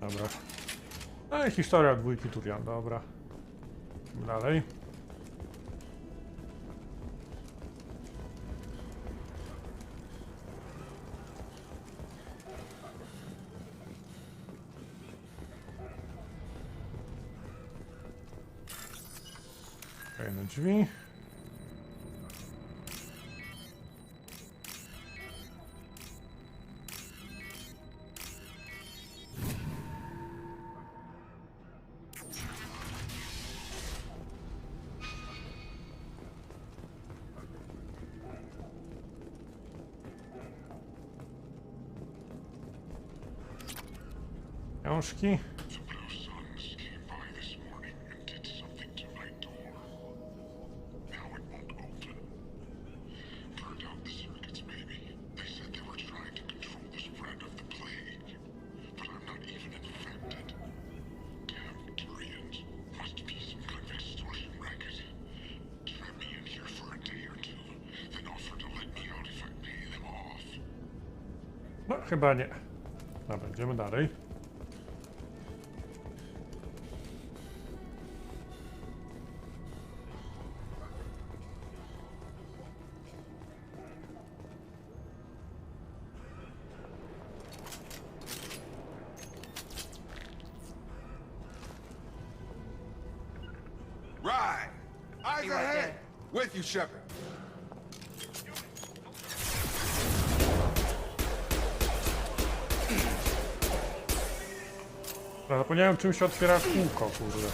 Dobra. No i historia dwójki Turian, dobra. Dalej. Kolejne drzwi. Książki. No, chyba nie. Dobra, idziemy dalej. Right! Eyes ahead! With you, Shepard. Zapomniałem, czym się otwiera kółko, kurde.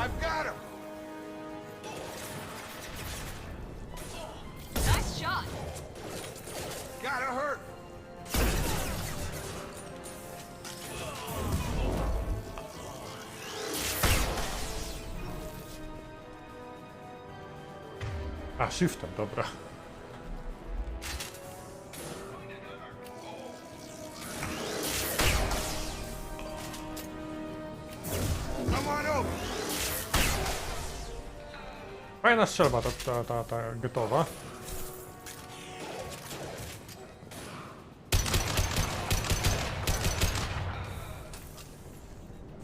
I've got him! Nice shot! Gotta hurt! A, shiftem, dobra. Come on over! Fajna strzelba ta getowa.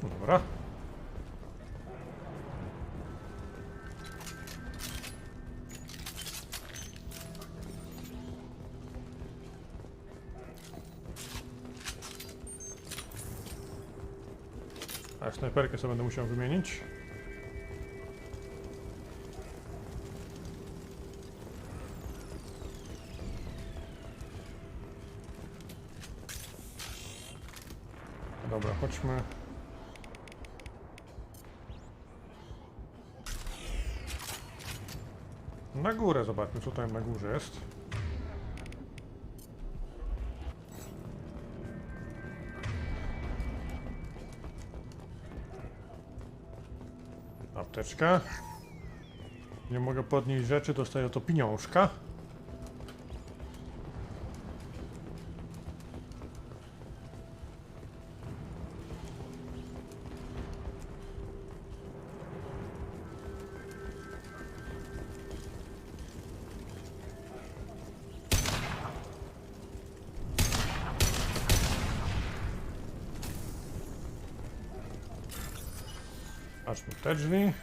Dobra. A snajperkę sobie będę musiał wymienić. Dobra, chodźmy. Na górę zobaczmy, co tam na górze jest. Apteczka. Nie mogę podnieść rzeczy, dostaję to pieniążka. Patrzmy te drzwi.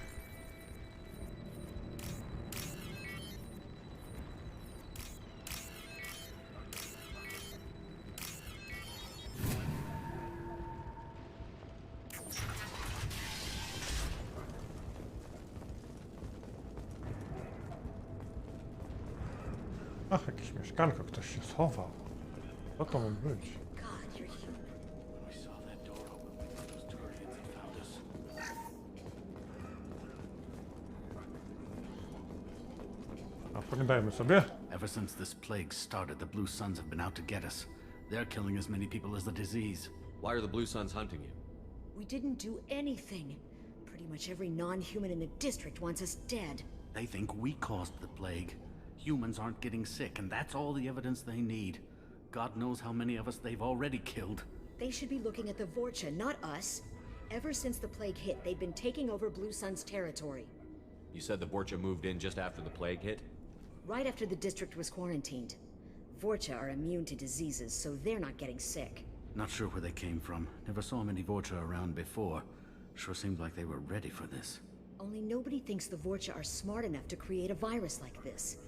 Ach, jakieś mieszkanko, ktoś się schował. Co to mógł być? A pogadajmy sobie. Ever since this plague started, the Blue Suns have been out to get us. They're killing as many people as the disease. Why are the Blue Suns hunting you? We didn't do anything. Pretty much every non-human in the district wants us dead. They think we caused the plague. Humans aren't getting sick, and that's all the evidence they need. God knows how many of us they've already killed. They should be looking at the Vorcha, not us. Ever since the plague hit, they've been taking over Blue Sun's territory. You said the Vorcha moved in just after the plague hit? Right after the district was quarantined. Vorcha are immune to diseases, so they're not getting sick. Not sure where they came from. Never saw many Vorcha around before. Sure seemed like they were ready for this. Only nobody thinks the Vorcha are smart enough to create a virus like this.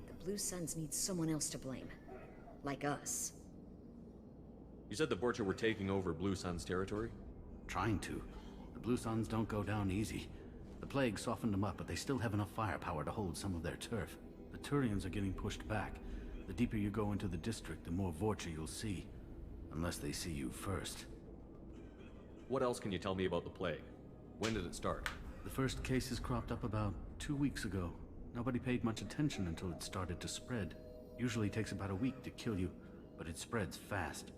The Blue Suns need someone else to blame. Like us. You said the Vorcha were taking over Blue Sun's territory? Trying to. The Blue Suns don't go down easy. The plague softened them up, but they still have enough firepower to hold some of their turf. The Turians are getting pushed back. The deeper you go into the district, the more Vorcha you'll see. Unless they see you first. What else can you tell me about the plague? When did it start? The first cases cropped up about 2 weeks ago. Nobody paid much attention until it started to spread. Usually takes about a week to kill you, but it spreads fast.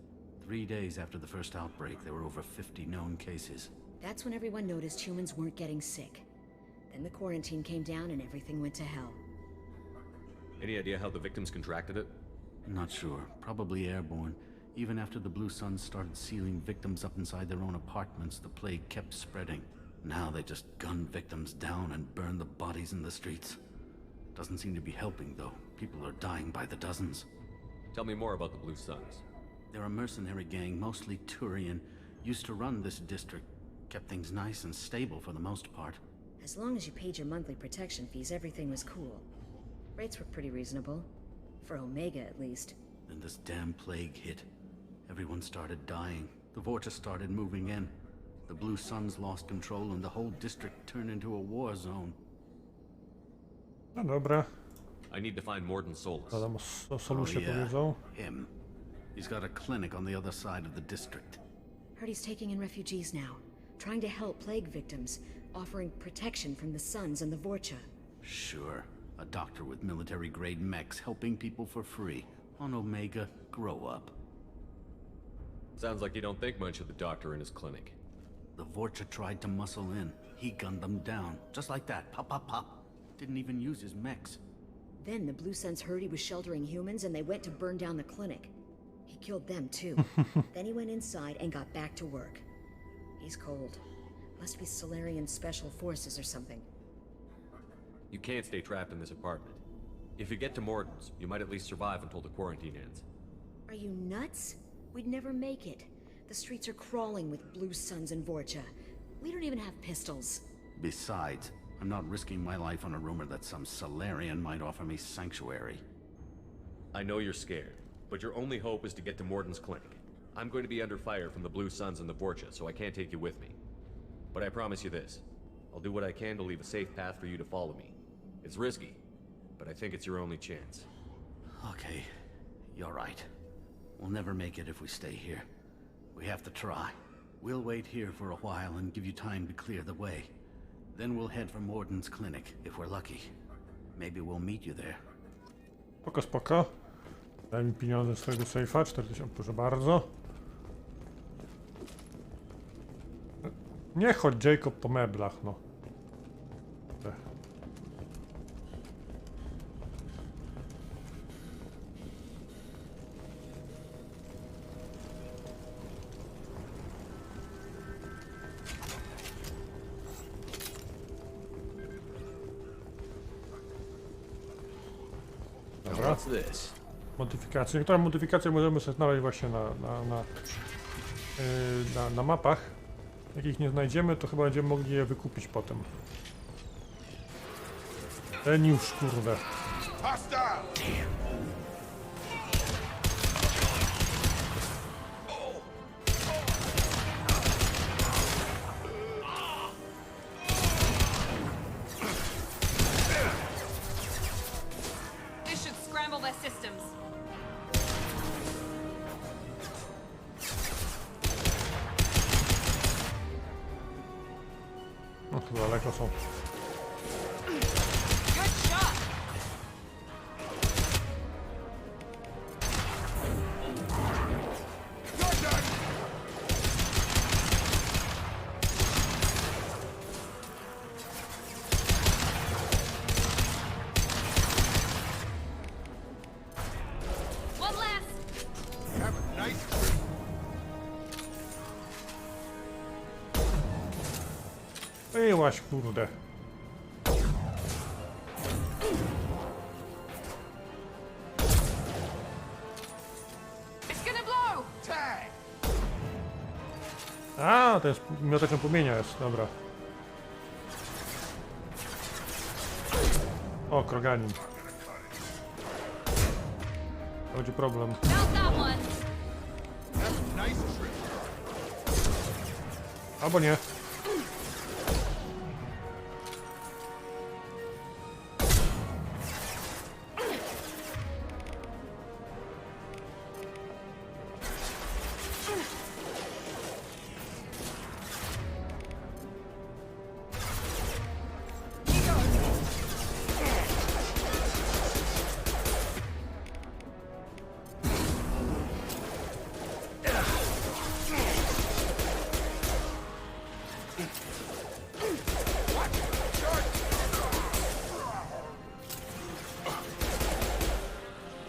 3 days after the first outbreak, there were over 50 known cases. That's when everyone noticed humans weren't getting sick. Then the quarantine came down and everything went to hell. Any idea how the victims contracted it? Not sure. Probably airborne. Even after the Blue Suns started sealing victims up inside their own apartments, the plague kept spreading. Now they just gun victims down and burn the bodies in the streets. Doesn't seem to be helping, though. People are dying by the dozens. Tell me more about the Blue Suns. They're a mercenary gang, mostly Turian. Used to run this district. Kept things nice and stable for the most part. As long as you paid your monthly protection fees, everything was cool. Rates were pretty reasonable. For Omega, at least. Then this damn plague hit. Everyone started dying. The Vorcha started moving in. The Blue Suns lost control and the whole district turned into a war zone. No dobra. I need to find Mordin Solus. Adam o Solusie powiedział. Him. He's got a clinic on the other side of the district. Heard he's taking in refugees now. Trying to help plague victims. offering protection from the Suns and the Vorcha. Sure. A doctor with military-grade mechs helping people for free. On Omega, grow up. Sounds like you don't think much of the doctor in his clinic. The Vorcha tried to muscle in. He gunned them down. Just like that. Pop, pop, pop. Didn't even use his mechs. Then the Blue Suns heard he was sheltering humans and they went to burn down the clinic. He killed them too. Then he went inside and got back to work. He's cold. Must be Solarian Special Forces or something. You can't stay trapped in this apartment. If you get to Mordin's, you might at least survive until the quarantine ends. Are you nuts? We'd never make it. The streets are crawling with Blue Suns and Vorcha. We don't even have pistols. Besides, I'm not risking my life on a rumor that some Solarian might offer me sanctuary. I know you're scared, but your only hope is to get to Mordin's clinic. I'm going to be under fire from the Blue Suns and the Vorcha, so I can't take you with me. But I promise you this. I'll do what I can to leave a safe path for you to follow me. It's risky, but I think it's your only chance. Okay, you're right. We'll never make it if we stay here. We have to try. We'll wait here for a while and give you time to clear the way. Then we'll head for Mordin's clinic, if we're lucky. Maybe we'll meet you there. Spoko, spoko. Daj mi pieniądze z swojego sejfa, 4000, proszę bardzo. Nie chodź, Jacob, po meblach, no. Dobra. Modyfikacje. Niektóre modyfikacje możemy sobie znaleźć właśnie na mapach. Jak ich nie znajdziemy, to chyba będziemy mogli je wykupić potem. Ten już, kurde. This should scramble their systems. No, chyba daleko są. Good shot. One last. Have a nice Wyłaś, kurde. It's gonna blow. A, to jest mioteczem płomienia jest, dobra. O, kroganin. To będzie problem. Found that one. Albo nie.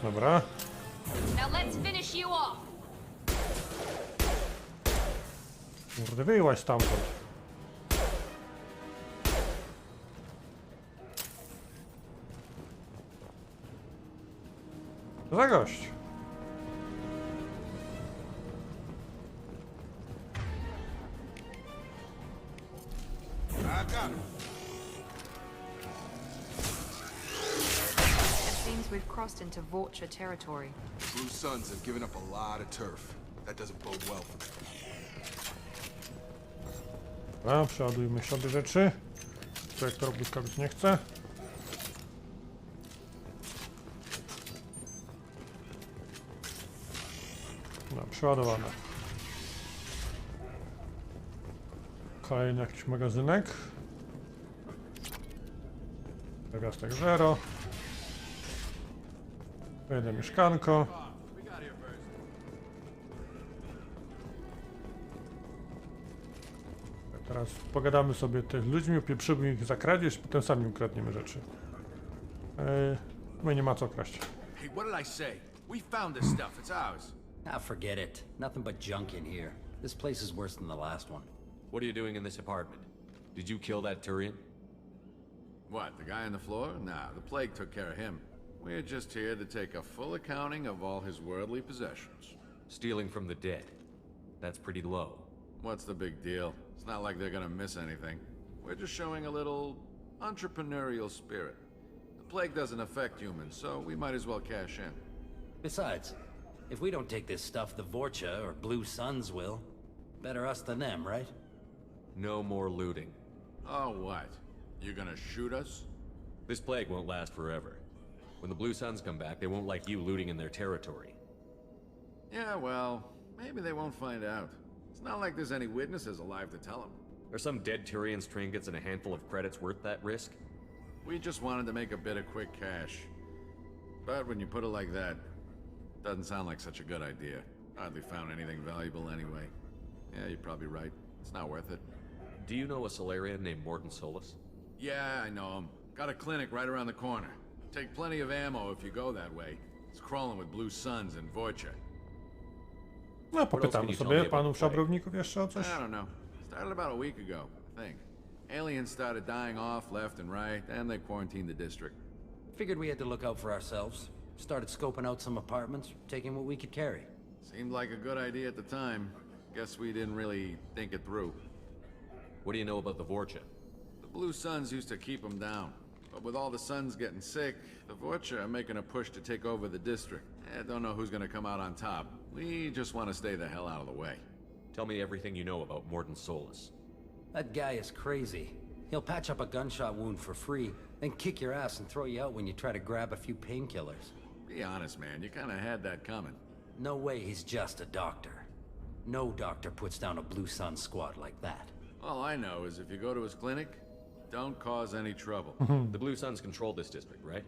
Dobra. Now let's finish you off. Kurde, wyłaś stamtąd. Co za gość? Seems we've crossed into Vorcha territory. The Blue Suns have given up a lot of turf. That doesn't bode well for them. Dobra, przeładujmy sobie rzeczy. Projektor błyskawic nie chce. No, przeładowane. Kolejny jakiś magazynek. Pierwiastek 0. Jedno mieszkanko. Teraz pogadamy sobie tych ludźmi, opieprzymy ich za kradzież, potem sami ukradniemy rzeczy. No i nie ma co kraść. Hey, what did I say? We found this stuff. It's ours. Ah, forget it. Nothing but junk in here. This place is worse than the last one. What are you doing in this apartment? Did you kill that Turian? What, the guy on the floor? Nah, the plague took care of him. We're just here to take a full accounting of all his worldly possessions. Stealing from the dead. That's pretty low. What's the big deal? It's not like they're gonna miss anything. We're just showing a little entrepreneurial spirit. The plague doesn't affect humans, so we might as well cash in. Besides, if we don't take this stuff, the Vorcha or Blue Suns will. Better us than them, right? No more looting. Oh, what? You gonna shoot us? This plague won't last forever. When the Blue Suns come back, they won't like you looting in their territory. Yeah, well, maybe they won't find out. It's not like there's any witnesses alive to tell them. Are some dead Tyrian's trinkets and a handful of credits worth that risk? We just wanted to make a bit of quick cash. But when you put it like that, doesn't sound like such a good idea. Hardly found anything valuable anyway. Yeah, you're probably right. It's not worth it. Do you know a Solarian named Mordin Solus? Yeah, I know him. Got a clinic right around the corner. Take plenty of ammo if you go that way. It's crawling with Blue Suns and Vorcha. No, popytamy sobie panów szabrowników jeszcze o coś. I don't know. Started about a week ago, I think. Aliens started dying off left and right, and they quarantined the district. Figured we had to look out for ourselves. Started scoping out some apartments, taking what we could carry. Seemed like a good idea at the time. Guess we didn't really think it through. What do you know about the Vorcha? The Blue Suns used to keep them down. But with all the Suns getting sick, the Vorcha are making a push to take over the district. Don't know who's gonna come out on top. We just want to stay the hell out of the way. Tell me everything you know about Mordin Solus. That guy is crazy. He'll patch up a gunshot wound for free, then kick your ass and throw you out when you try to grab a few painkillers. Be honest, man. You kind of had that coming. No way he's just a doctor. No doctor puts down a Blue Sun squad like that. All I know is if you go to his clinic, don't cause any trouble. The Blue Suns control this district, right?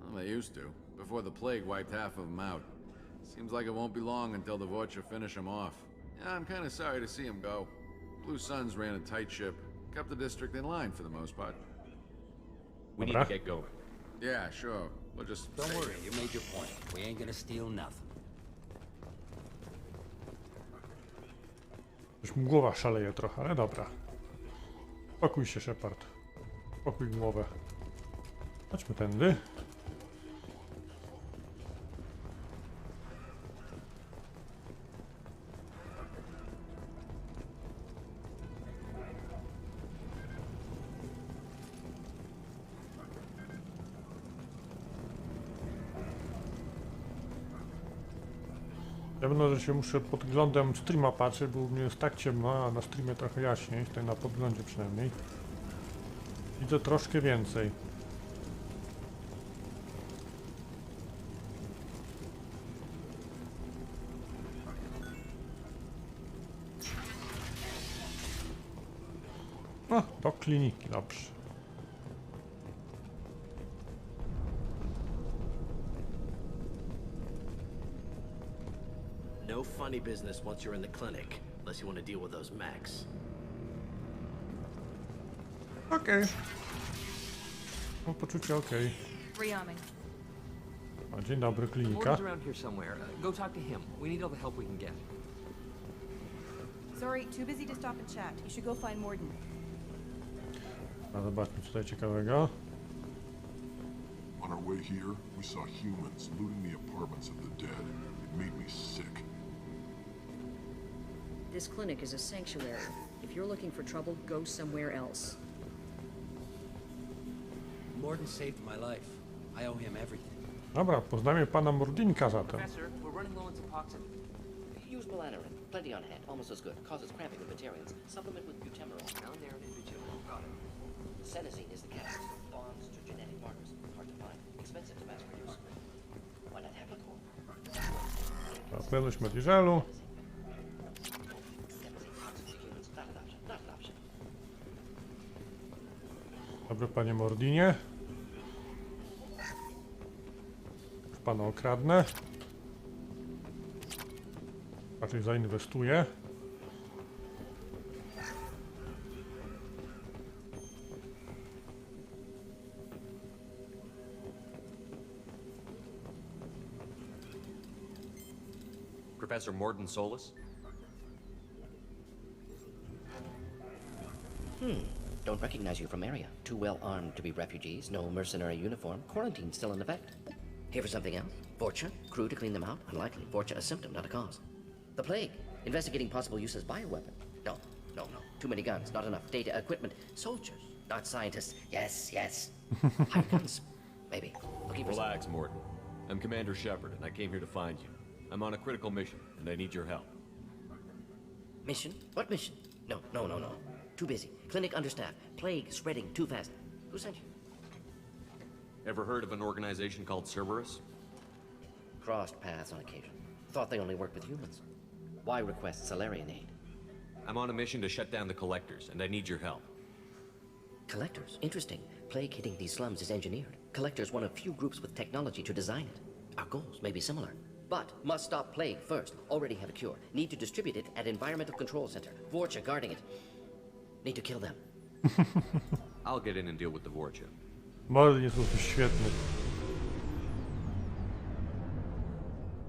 Well, they used to, before the plague wiped half of them out. Seems like it won't be long until the Vorcha finish them off. Yeah, I'm kind of sorry to see him go. Blue Suns ran a tight ship, kept the district in line for the most part. We need to get going. Yeah, sure. We'll just... Don't worry, you made your point. We ain't gonna steal nothing. Już mu głowa szaleje trochę, ale dobra. Spokój się, Shepard. Spokój głowę. Chodźmy tędy. Ja będę, że się muszę pod względem streama patrzeć, bo u mnie jest tak ciemno, a na streamie trochę jaśniej, tutaj na podglądzie przynajmniej. Widzę troszkę więcej. O, do kliniki, dobrze. No funny business once you're in the clinic, unless you want to deal with those mechs. Okej. Mam poczucie okej. Rearming. O, dzień dobry, klinika. Mordin's around here somewhere. Go talk to him. We need all the help we can get. Sorry, too busy to stop and chat. You should go find Mordin. A zobaczmy, co tutaj ciekawego. On our way here, we saw humans looting the apartments of the dead. It made me sick. This clinic is a sanctuary. If you're looking for trouble, go somewhere else. Mordin saved my life. I owe him everything. Dobra, poznamy pana Mordinka zatem. Professor, we're running low on Suboxone. Use Melanorin. Plenty on hand. Almost as good. Causes cramping of materials. Supplement with butemerol. Melanorin and butemerol. Got it. Senesine is the catalyst. Bonds to genetic markers. Hard to find. Expensive to mass produce. Why not have a core? Płynność mediżelu. Dobry panie Mordinie. pana okradnę. Raczej zainwestuję. Professor Mordin Solus? Don't recognize you from Aria. Too well armed to be refugees, no mercenary uniform, quarantine still in effect. Here for something else? Vorcha? Crew to clean them out? Unlikely. Vorcha a symptom, not a cause. The plague? Investigating possible use as bioweapon? No. Too many guns, not enough data, equipment. Soldiers, not scientists. Yes. Higher guns, maybe. Looking for Relax, Mordin. I'm Commander Shepard, and I came here to find you. I'm on a critical mission, and I need your help. Mission? What mission? No. Too busy. Clinic understaffed. Plague spreading too fast. Who sent you? Ever heard of an organization called Cerberus? Crossed paths on occasion. Thought they only worked with humans. Why request Salarian aid? I'm on a mission to shut down the Collectors, and I need your help. Collectors? Interesting. Plague hitting these slums is engineered. Collectors one of few groups with technology to design it. Our goals may be similar. But must stop plague first. Already have a cure. Need to distribute it at Environmental Control Center. Vorcha guarding it. Need to kill them. I'll get in and deal with the Vorcha. Mordin jest po prostu świetny.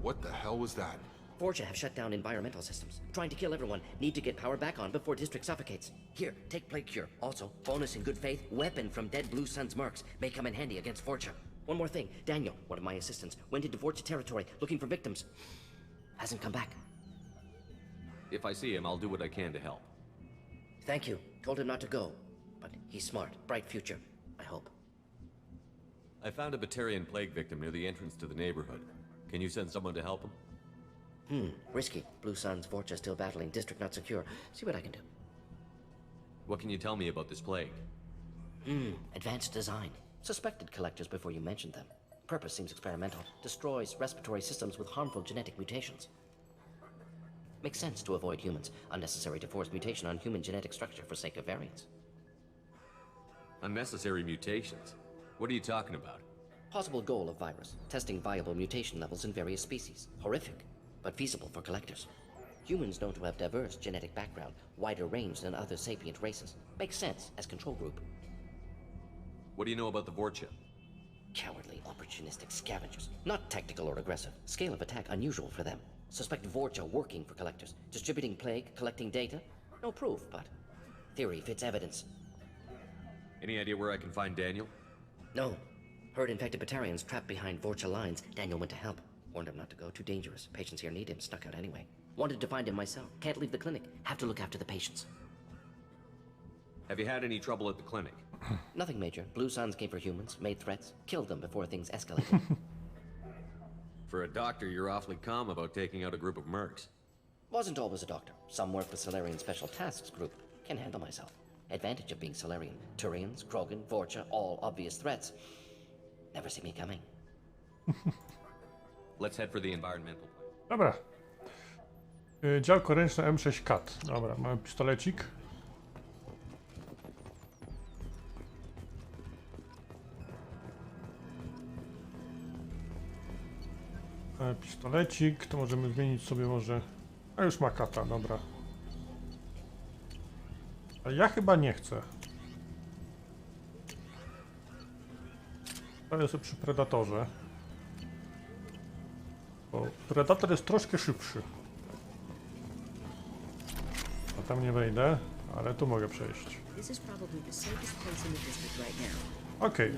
What the hell was that? Vorcha have shut down environmental systems. Trying to kill everyone. Need to get power back on before district suffocates. Here, take plague cure. Also, bonus in good faith, weapon from dead Blue Sun's mercs. May come in handy against Vorcha. One more thing. Daniel, one of my assistants, went into Vorcha territory looking for victims. Hasn't come back. If I see him, I'll do what I can to help. Thank you. Told him not to go. But he's smart. Bright future. I hope. I found a Batarian plague victim near the entrance to the neighborhood. Can you send someone to help him? Risky. Blue Sun's Vorcha still battling. District not secure. See what I can do. What can you tell me about this plague? Advanced design. Suspected collectors before you mentioned them. Purpose seems experimental. Destroys respiratory systems with harmful genetic mutations. Makes sense to avoid humans. Unnecessary to force mutation on human genetic structure for sake of variants. Unnecessary mutations? What are you talking about? Possible goal of virus. Testing viable mutation levels in various species. Horrific, but feasible for collectors. Humans known to have diverse genetic background, wider range than other sapient races. Makes sense as control group. What do you know about the Vorcha? Cowardly, opportunistic scavengers. Not tactical or aggressive. Scale of attack unusual for them. Suspect Vorcha working for collectors. Distributing plague, collecting data. No proof, but theory fits evidence. Any idea where I can find Daniel? No. Heard infected Batarians trapped behind Vorcha lines. Daniel went to help. Warned him not to go. Too dangerous. Patients here need him. Snuck out anyway. Wanted to find him myself. Can't leave the clinic. Have to look after the patients. Have you had any trouble at the clinic? Nothing major. Blue Suns came for humans, made threats, killed them before things escalated. For a doctor, you're awfully calm about taking out a group of mercs. Wasn't always a doctor. Some work with Salarian Special Tasks Group. Can handle myself. Advantage of being Salarian. Turians, Krogan, Vorcha, all obvious threats. Never see me coming. Let's head for the environmental place. Dobra. Działko ręczne M6 CAT. Dobra, mamy pistolecik. Pistolecik, to możemy zmienić sobie może... A już ma kata, dobra. A ja chyba nie chcę. To jest przy Predatorze. Bo Predator jest troszkę szybszy. A tam nie wejdę, ale tu mogę przejść. Okej.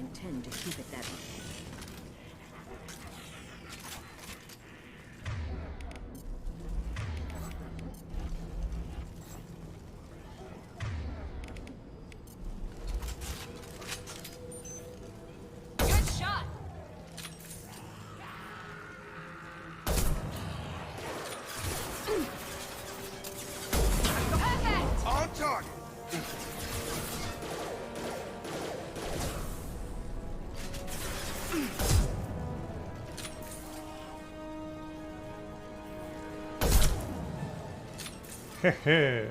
Hehe.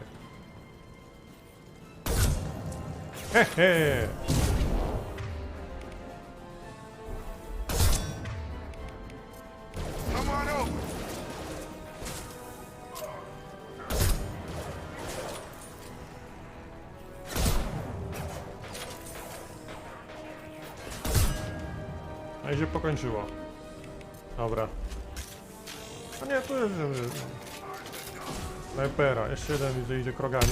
Hehe. A i się pokończyło. Dobra. A nie, tu jest... Snajpera. Jeszcze jeden widzę idzie krogami.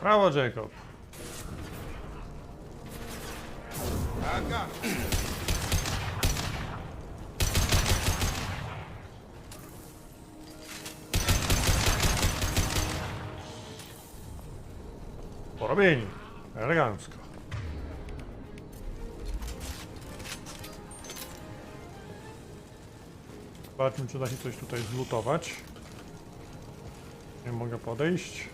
Brawo, Jacob. Porobieni. Elegancko. Zobaczmy, czy da się coś tutaj zlutować. Nie mogę podejść.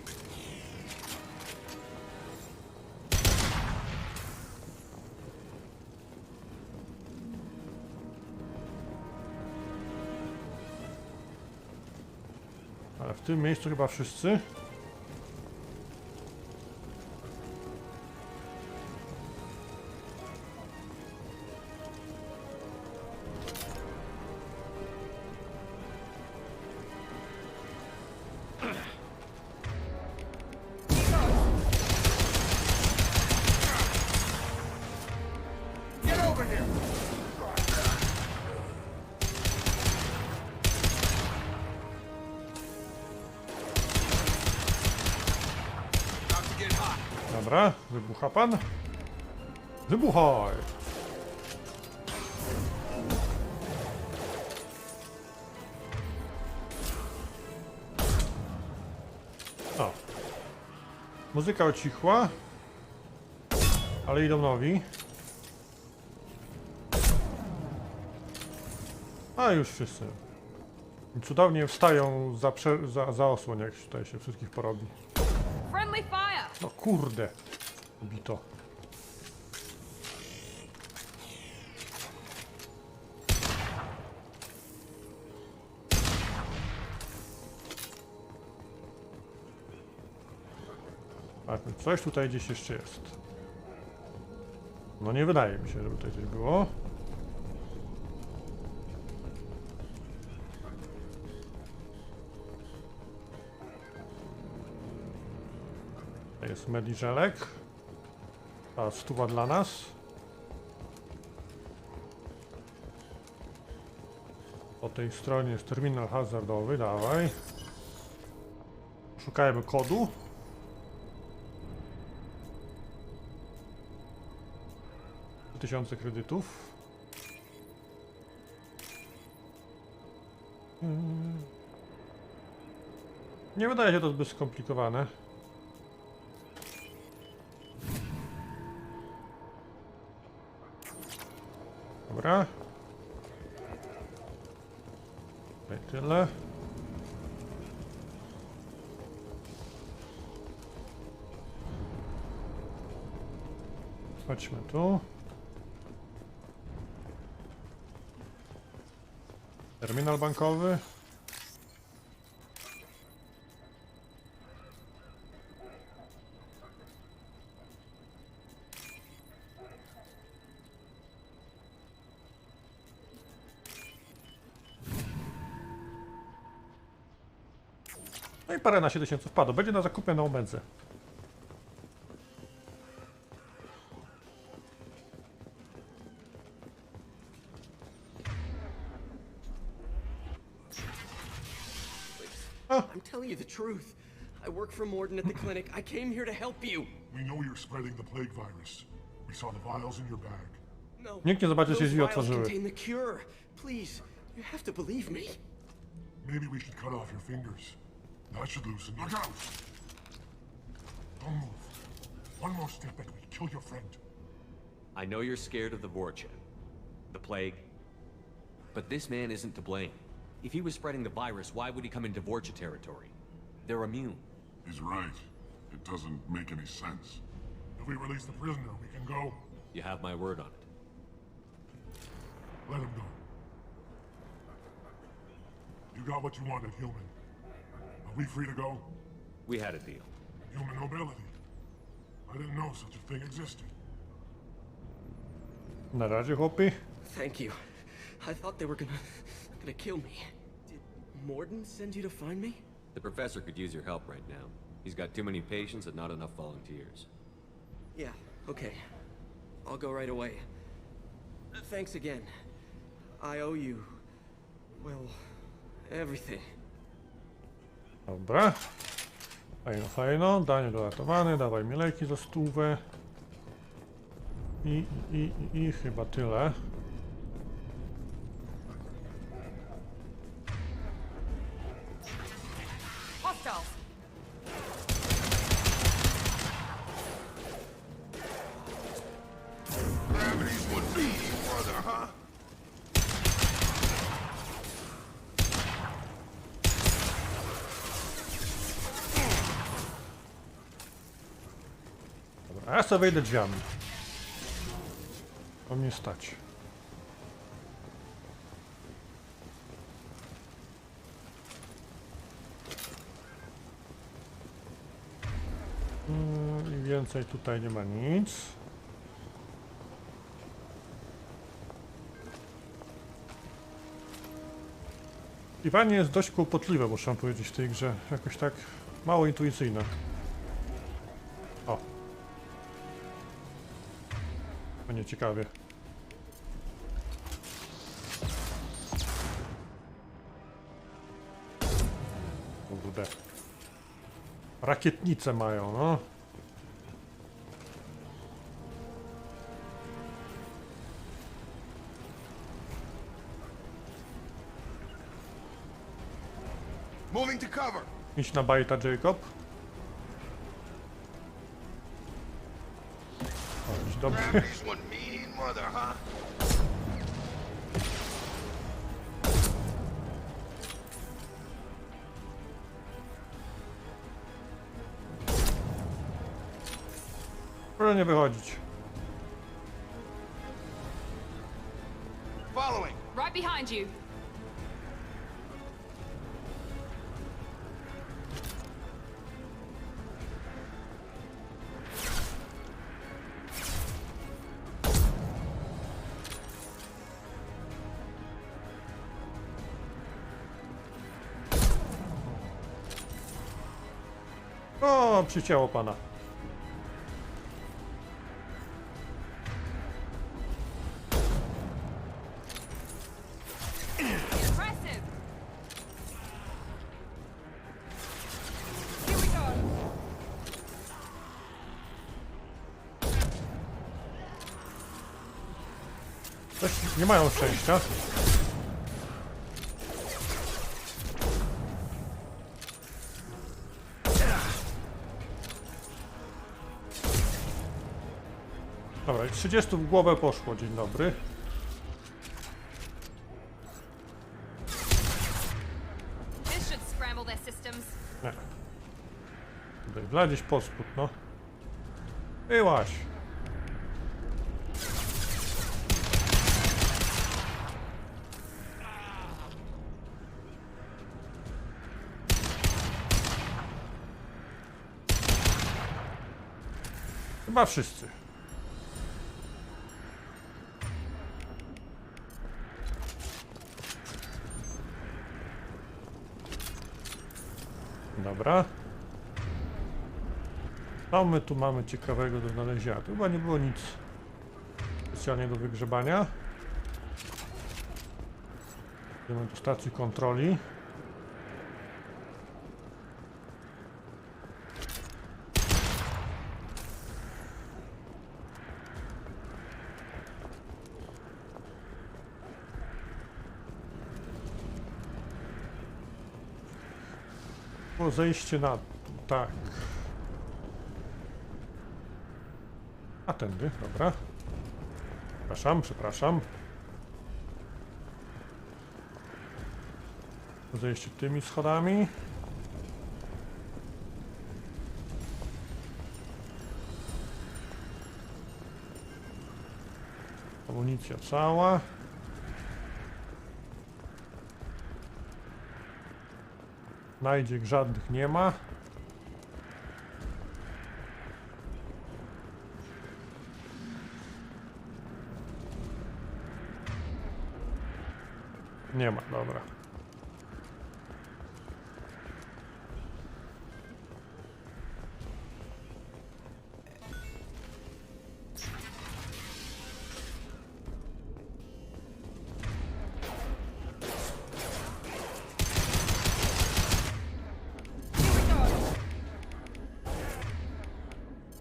Ale w tym miejscu chyba wszyscy. Dobra, wybucha pan. Wybuchaj! O. Muzyka ucichła. Ale idą nowi. A już wszyscy. Cudownie wstają za osłon, jak tutaj się wszystkich porobi. No kurde. Bito. Patrzmy, coś tutaj gdzieś jeszcze jest. No nie wydaje mi się, żeby tutaj coś było. Jest mediżelek. Ta stuwa dla nas. Po tej stronie jest terminal hazardowy, dawaj. Szukajmy kodu. Tysiące kredytów. Nie wydaje się to zbyt skomplikowane. Dobra. Tutaj tyle. Chodźmy tu. Terminal bankowy. No i paręnaście tysięcy wpadło. Będzie na zakupie na omedze. I'm telling you the truth. I work for Mordin at the clinic. I came here to help you. We know you're spreading the plague virus. We saw the vials in your bag. No. Nikt nie zobaczy, że się Those drzwi vials otworzyły. contain the cure. Please, you have to believe me. Maybe we should cut off your fingers. That should loosen you. Look out! Don't move. One more step and we kill your friend. I know you're scared of the Vorcha, the plague, but this man isn't to blame. If he was spreading the virus, why would he come into Vorcha territory? They're immune. He's right. It doesn't make any sense. If we release the prisoner, we can go. You have my word on it. Let him go. You got what you wanted, human. Are we free to go? We had a deal. Human nobility. I didn't know such a thing existed. Na razie, chłopy. Thank you. I thought they were gonna gonna kill me. Did Mordin send you to find me? The professor could use your help right now. He's got too many patients and not enough volunteers. Yeah, okay. I'll go right away. Thanks again. I owe you... well... everything. Dobra. Fajno, fajno. Danie doratowane. Dawaj mi leki za 100. I chyba tyle. Hostiles! Gravity's what be, brother, huh? Dobra, a ja sobie wejdę drzwiami. O mnie stać. I więcej tutaj nie ma nic. Piwanie jest dość kłopotliwe, muszę powiedzieć, w tej grze. Jakoś tak mało intuicyjne. O. Będzie ciekawie. Kurde. Rakietnice mają, no. Moving to cover. Idź na bajta, Jacob. O, idź dobry. Gravity's one mean mother, huh? Proszę nie wychodzić. Following. Right behind you. O, przycięło pana. Impressive. Here we go. Coś nie mają szczęścia. Dobra, i 30 w głowę poszło, dzień dobry. This should scramble their systems. Nie. Tutaj wladzieć pod spód, no. Byłaś. Chyba wszyscy. Dobra. Co my tu mamy ciekawego do znalezienia? Tu chyba nie było nic specjalnie do wygrzebania. Idziemy do stacji kontroli. Było zejście na... tak. A tędy, dobra. Przepraszam, przepraszam. Zejście tymi schodami. Amunicja cała. Znajdziek żadnych nie ma. Nie ma, dobra.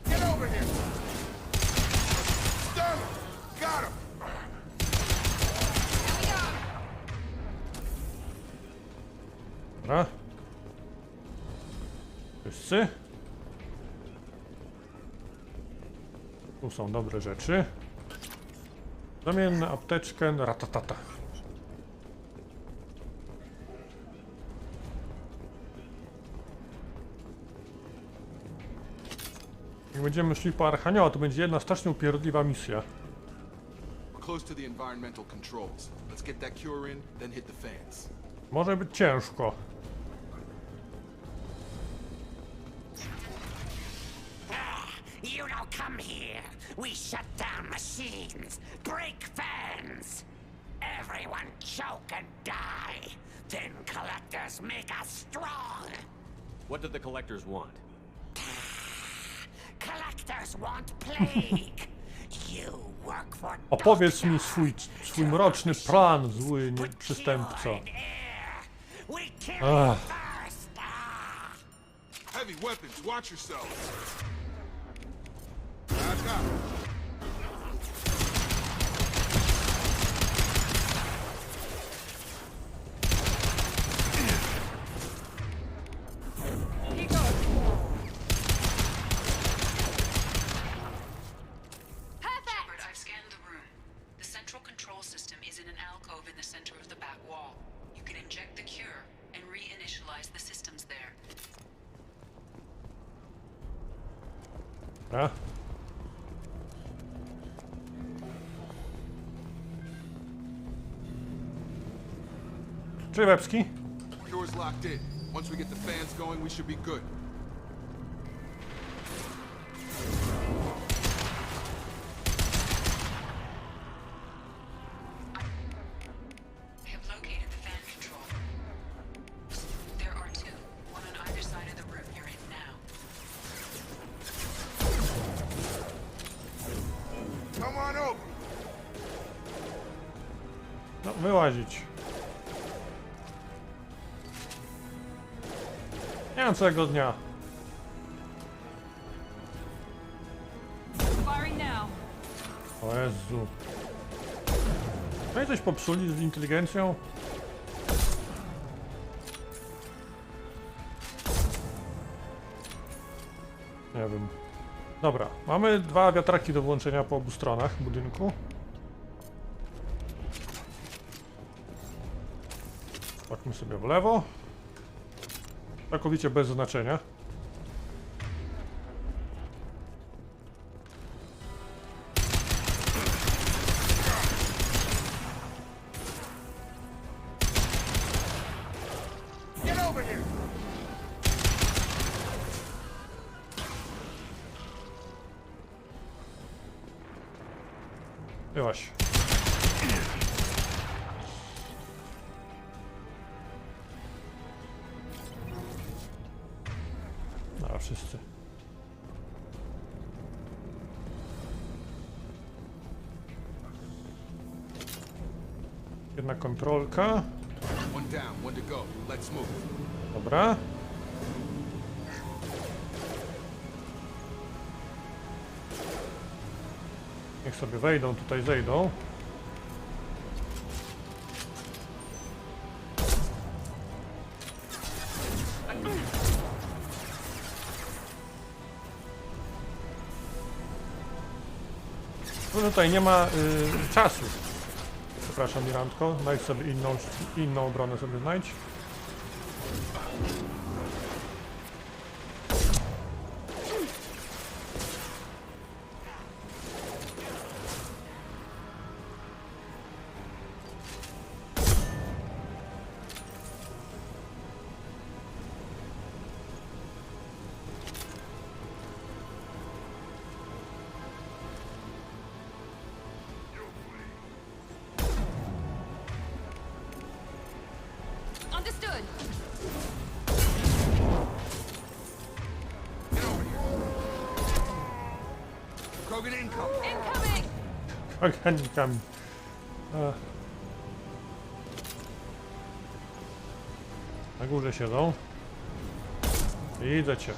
Get over here! Done! Got him! Dobra. Wszyscy. Tu są dobre rzeczy. Zamienna apteczkę, ratatata. Jak będziemy szli po Archanioła, to będzie jedna strasznie upierdliwa misja. We're close to the environmental controls. Let's get that cure in, then hit the fans. Może być ciężko. You don't come here. We shut down machines, break fans. Everyone choke and die. Then collectors make us strong. What did the collectors want? Collectors want plague. You work for Opowiedz mi swój mroczny plan, zły przestępco. We kill Ach. first. Heavy weapons, watch yourself. Back up. Shepard, I've scanned the room. The central control system is in an alcove in the center of the back wall. You can inject the cure and reinitialize the systems there. A? Cześć Webski. Cure's locked in. Once we get the fans going, we should be good. I have located the fan control. There are two, one on either side of the room you're in now. Come on over! No, wyłazić. Nie mam całego dnia. Firing now. O Jezu. No i coś popsuli z inteligencją? Nie wiem. Dobra, mamy dwa wiatraki do włączenia po obu stronach budynku. Patrzmy sobie w lewo. Całkowicie bez znaczenia. Get over here! Byłaś. No, wszyscy. Jedna kontrolka. One down, one to go. Let's move. Dobra. Niech sobie wejdą, tutaj zejdą. No tutaj nie ma czasu. Przepraszam, Mirandko. Znajdź sobie inną obronę sobie znajdź. Understood. Krogan incoming. Incoming. Organikami. Na górze siedzą. Widzę cię.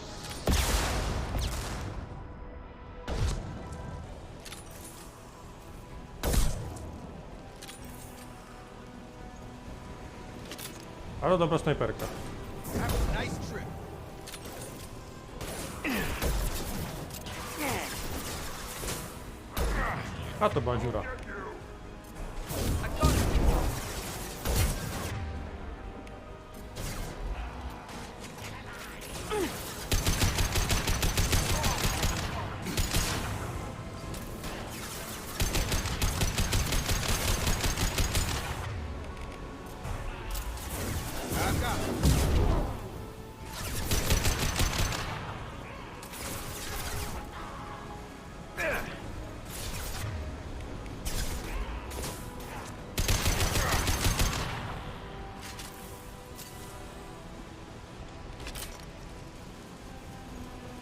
Ale dobra snajperka. Nice trip. A to była dziura.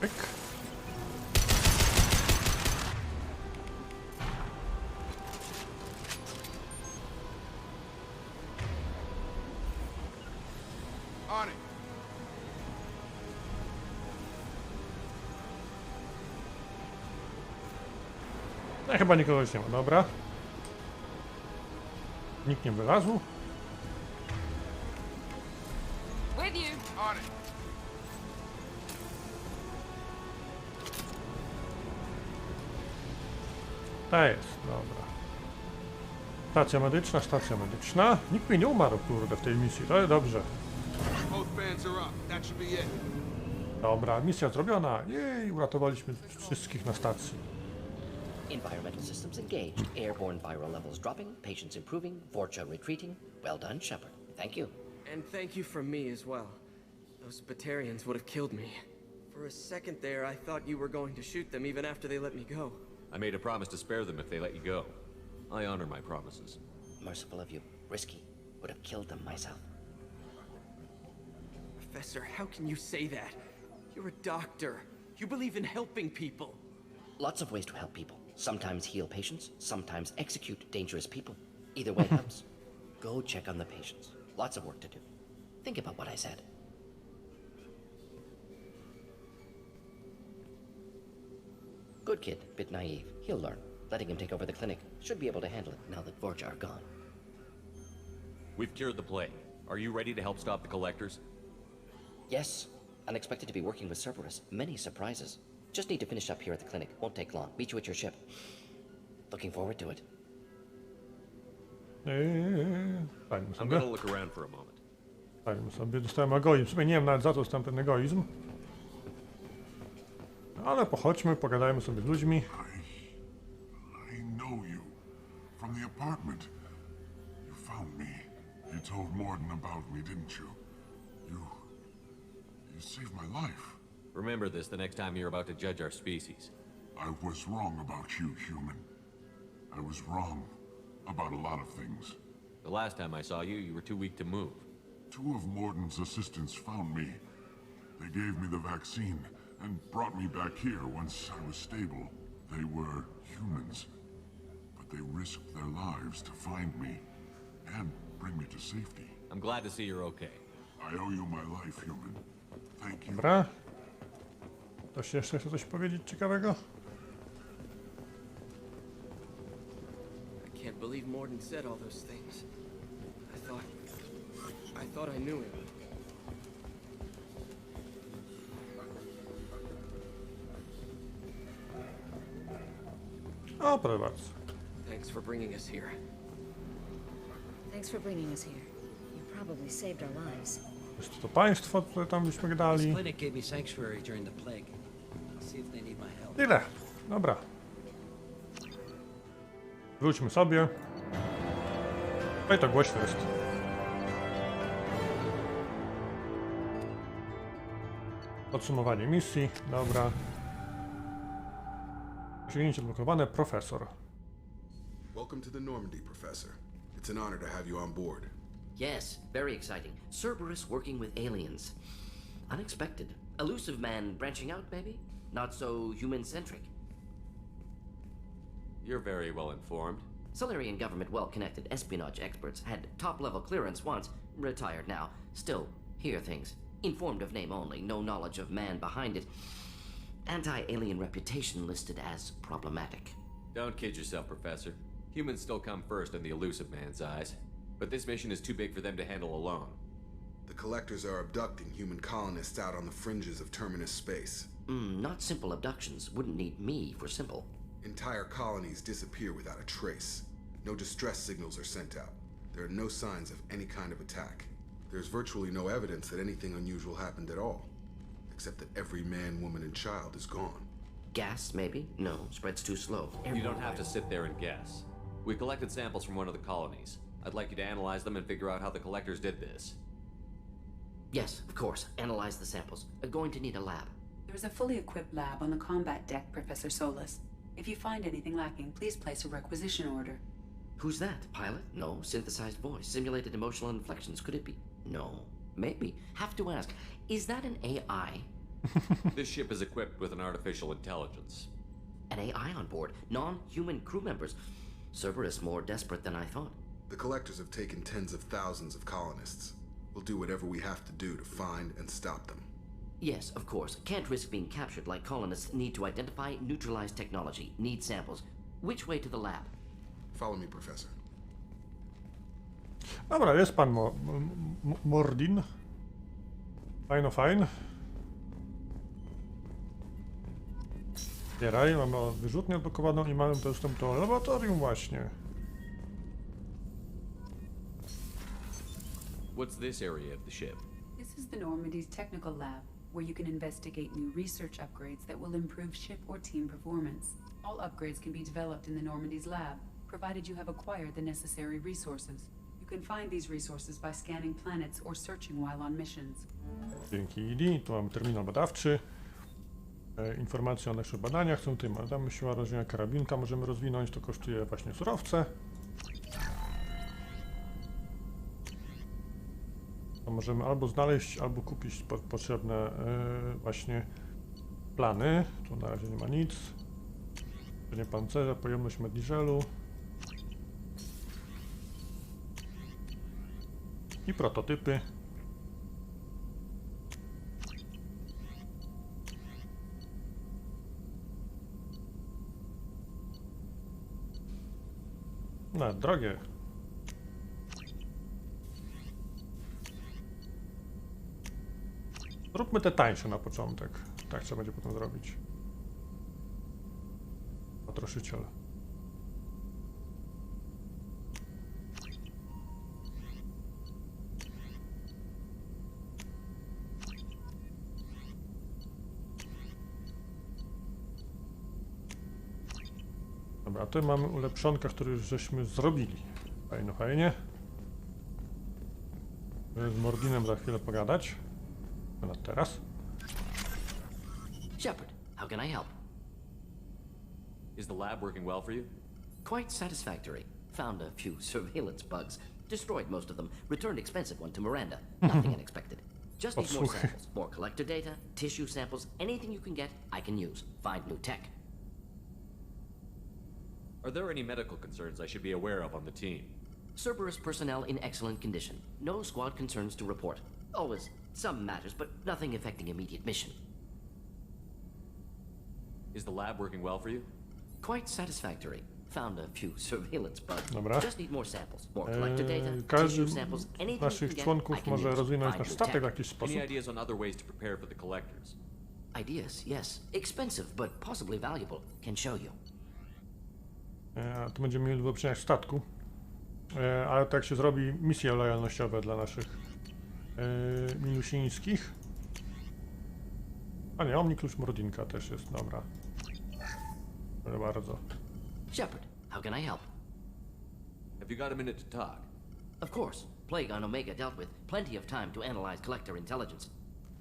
Pyk. On it. No chyba nikogo już nie ma, dobra. Nikt nie wylazł. With you. On it. Ta jest, dobra. Stacja medyczna, stacja medyczna. Nikt mi nie umarł, kurde, w tej misji, to jest dobrze. Both fans are up. That should be it. Dobra, misja zrobiona. Jej, uratowaliśmy wszystkich na stacji. Environmental systems engaged. Airborne viral levels dropping. Patients improving. Vorcha retreating. Well done, Shepard. Thank you. And thank you from me as well. Those Batarians would have killed me. For a second there, I thought you were going to shoot them even after they let me go. I made a promise to spare them if they let you go. I honor my promises. Merciful of you. Risky. Would have killed them myself. Professor, how can you say that? You're a doctor. You believe in helping people. Lots of ways to help people. Sometimes heal patients, sometimes execute dangerous people. Either way helps. Go check on the patients. Lots of work to do. Think about what I said. Good kid, bit naive. He'll learn. Letting him take over the clinic. Should be able to handle it now that Vorcha are gone. We've cured the plague. Are you ready to help stop the collectors? Yes. Unexpected to be working with Cerberus. Many surprises. Just need to finish up here at the clinic. Won't take long. Meet you at your ship. Looking forward to it. I'm gonna look around for a moment. Fajmy sobie, dostałem egoizm. W sumie nie wiem nawet za co dostałem ten egoizm. Ale pochodźmy, pogadajmy sobie z ludźmi. I know you. From the apartment. You found me. You told Mordin about me, didn't you? You saved my life. Remember this the next time you're about to judge our species. I was wrong about you, human. I was wrong about a lot of things. The last time I saw you, you were too weak to move. Two of Mordin's assistants found me. They gave me the vaccine and brought me back here once I was stable. They were humans, but they risked their lives to find me and bring me to safety. I'm glad to see you're okay. I owe you my life, human. Thank you. Dobra. Ktoś jeszcze chce coś powiedzieć ciekawego? I can't believe Mordin said all those things. I thought I knew him. O, proszę bardzo. Thanks for bringing us here. Thanks for bringing us here. You probably saved our lives. Jest to państwo, które tam byśmy This dali. clinic gave me sanctuary during the plague. I'll see if they need my help. Tyle. Dobra. Wróćmy sobie. Oj, to głośno jest. Podsumowanie misji. Dobra. Osiągnięcie odblokowane. Profesor. Welcome to the Normandy, Professor. It's an honor to have you on board. Yes, very exciting. Cerberus working with aliens. Unexpected. Elusive man branching out, maybe? Not so human-centric. You're very well informed. Solarian government well-connected espionage experts had top-level clearance once, retired now. Still, hear things. Informed of name only, no knowledge of man behind it. Anti-alien reputation listed as problematic. Don't kid yourself, Professor. Humans still come first in the elusive man's eyes. But this mission is too big for them to handle alone. The Collectors are abducting human colonists out on the fringes of Terminus space. Not simple abductions. Wouldn't need me for simple. Entire colonies disappear without a trace. No distress signals are sent out. There are no signs of any kind of attack. There's virtually no evidence that anything unusual happened at all. Except that every man, woman, and child is gone. Gas, maybe? No, spreads too slow. You don't have to sit there and guess. We collected samples from one of the colonies. I'd like you to analyze them and figure out how the Collectors did this. Yes, of course. Analyze the samples. Going to need a lab. There's a fully equipped lab on the combat deck, Professor Solus. If you find anything lacking, please place a requisition order. Who's that? Pilot? No. Synthesized voice. Simulated emotional inflections. Could it be? No. Maybe. Have to ask. Is that an AI? This ship is equipped with an artificial intelligence. An AI on board? Non-human crew members? Cerberus more desperate than I thought. The Collectors have taken tens of thousands of colonists. We'll do whatever we have to do to find and stop them. Yes, of course. Can't risk being captured like colonists need to identify, neutralize technology, need samples. Which way to the lab? Follow me, Professor. Dobra, jest pan Mordin. Fajno, fajn. Zbieraj, mamy wyrzutnię odblokowaną i mamy dostęp do laboratorium właśnie. What's this area of the ship? This is the Normandy's technical lab, where you can investigate new research upgrades that will improve ship or team performance. All upgrades can be developed in the Normandy's lab, provided you have acquired the necessary resources. You can find these resources by scanning planets or searching while on missions. Dzięki Idi. Tu mamy terminal badawczy. Informacje o naszych badaniach są tym. Tam siła rozwijania karabinka możemy rozwinąć. To kosztuje właśnie surowce. To możemy albo znaleźć, albo kupić potrzebne właśnie plany. Tu na razie nie ma nic. To nie pancerze, pojemność medniżelu. I prototypy. No, drogie. Zróbmy te tańsze na początek. Tak trzeba będzie potem zrobić. Potroszyciel. Dobra, a tu mamy ulepszonkę, które już żeśmy zrobili. Fajno, fajnie. Z Mordinem za chwilę pogadać. Na teraz. Shepard, how can I help? Is the lab working well for you? Quite satisfactory. Found a few surveillance bugs. Destroyed most of them. Returned expensive one to Miranda. Nothing unexpected. Just need more samples. More collector data, tissue samples, anything you can get, I can use. Find new tech. Are there any medical concerns I should be aware of on the team? Cerberus personnel in excellent condition. No squad concerns to report. Always some matters, but nothing affecting immediate mission. Is the lab working well for you? Quite satisfactory. Found a few surveillance bugs. Dobra. Just need more samples. More collector data, Każdy tissue samples, z anything naszych członków może rozwinąć nasz statek w jakiś sposób. Any ideas on other ways to prepare for the Collectors? Ideas, yes. Expensive, but possibly valuable. Can show you. A tu będziemy mieli do ulepszenia statku. Ale to jak się zrobi misje lojalnościowe dla naszych minusińskich. A nie, Omniklucz Mordinka też jest, dobra. Proszę bardzo. Shepard, how can I help? Have you got a minute to talk? Of course. Plague on Omega dealt with. Plenty of time to analyze collector intelligence.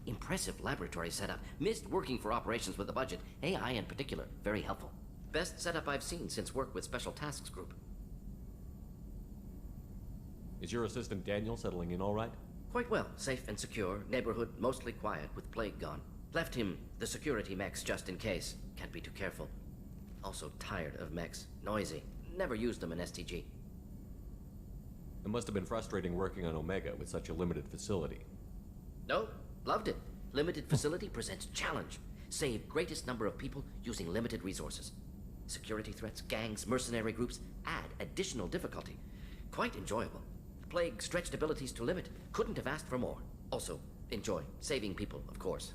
Impressive laboratory setup. Missed working for operations with a budget. AI in particular. Very helpful. Best setup I've seen since work with Special Tasks Group. Is your assistant Daniel settling in all right? Quite well. Safe and secure. Neighborhood mostly quiet with plague gone. Left him the security mechs just in case. Can't be too careful. Also tired of mechs. Noisy. Never used them in STG. It must have been frustrating working on Omega with such a limited facility. No, loved it. Limited facility presents challenge. Save greatest number of people using limited resources. Security threats, gangs, mercenary groups add additional difficulty. Quite enjoyable. Plague stretched abilities to limit. Couldn't have asked for more. Also, enjoy. Saving people, of course.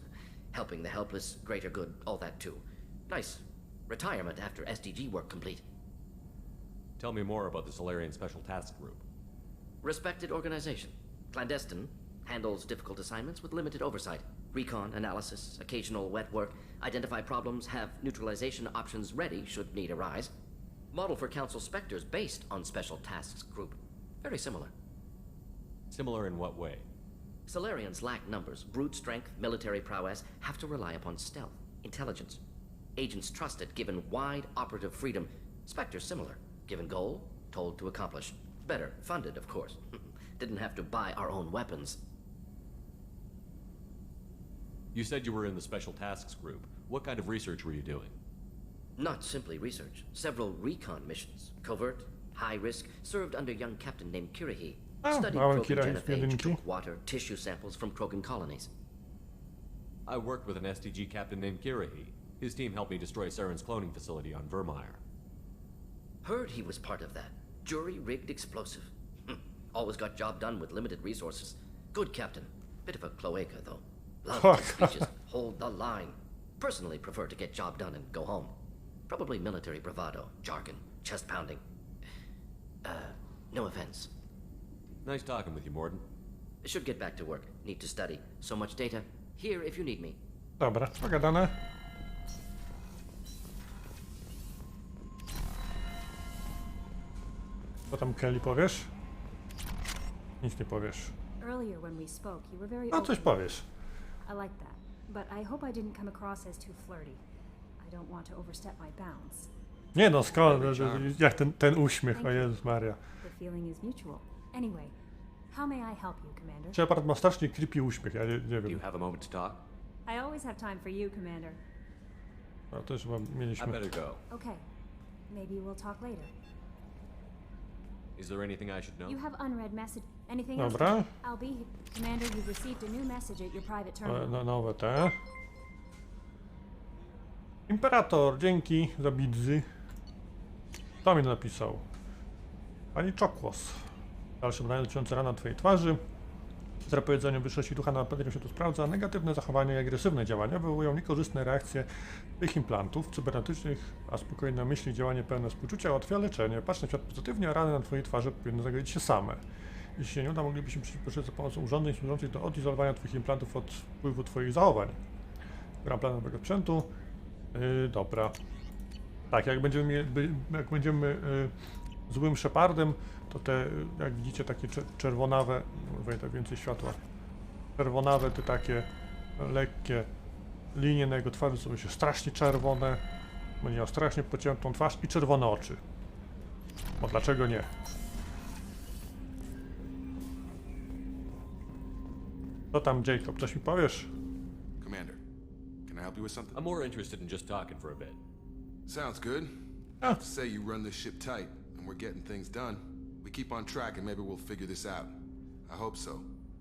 Helping the helpless, greater good, all that too. Nice. Retirement after SDG work complete. Tell me more about the Solarian Special Task Group. Respected organization. Clandestine. Handles difficult assignments with limited oversight. Recon, analysis, occasional wet work. Identify problems, have neutralization options ready should need arise. Model for Council Spectres based on Special Tasks Group. Very similar. Similar in what way? Solarians lack numbers, brute strength, military prowess, have to rely upon stealth, intelligence. Agents trusted, given wide operative freedom. Spectres similar, given goal, told to accomplish. Better, funded, of course. Didn't have to buy our own weapons. You said you were in the Special Tasks Group. What kind of research were you doing? Not simply research. Several recon missions. Covert, high risk, served under young captain named Kirahi. Studied Krogan genophage, took water, tissue samples from Krogan colonies. I worked with an STG captain named Kirahi. His team helped me destroy Saren's cloning facility on Vermeer. Heard he was part of that. Jury-rigged explosive. Always got job done with limited resources. Good captain. Bit of a cloaca, though. Loved his speeches. Hold the line. Personally prefer to get job done and go home. Probably military bravado, jargon, chest pounding. No offense. Nice talking with you, Mordin. Should get back to work. Need to study. So much data. Here if you need me. Dobra, pogadane. Co tam, Kelly, powiesz? Nic nie powiesz. Earlier when we spoke, you were very No, coś powiesz. I like that, but I hope I didn't come across as too flirty. I don't want to overstep my bounds. Nie no, skąd? Jak ten uśmiech, o Jezus Maria. The feeling is mutual. Anyway, how may I help you, Commander? Shepard ma strasznie creepy uśmiech, ja nie wiem. Do you have a moment to talk? I always have time for you, Commander. No, też mieliśmy. I better go. Okay. Maybe we'll talk later. Is there anything I should know? You have unread message. Anything Dobra. else? I'll be here. Commander, you've received a new message at your private terminal. Nowe te. Imperator, dzięki za bidzy. Kto mi napisał? Pani Czokłos. Dalsze badania dotyczące ran na twojej twarzy. Z zapowiedzeniem wyższości ducha na pewno się to sprawdza. Negatywne zachowanie i agresywne działania wywołują niekorzystne reakcje tych implantów cybernetycznych, a spokojne myśli, działanie pełne współczucia ułatwia leczenie. Patrz na świat pozytywnie, a rany na twojej twarzy powinny zagodzić się same. Jeśli się nie uda, moglibyśmy przyspieszyć za pomocą urządzeń służących do odizolowania twoich implantów od wpływu twoich zachowań. Gram plan nowego sprzętu. Dobra. Tak, jak będziemy złym Shepardem, to te, jak widzicie, takie czerwonawe, wejdę więcej światła, czerwonawe, te takie lekkie linie na jego twarzy są się strasznie czerwone, będzie miał strasznie pociętą twarz i czerwone oczy. Bo dlaczego nie? Co tam, Jacob, coś mi powiesz? Commander, can I help you with something? I'm more interested in just talking for a bit. Sounds good. I have to say you run this ship tight, and we're getting things done. We keep on track and maybe we'll figure this out. I hope so.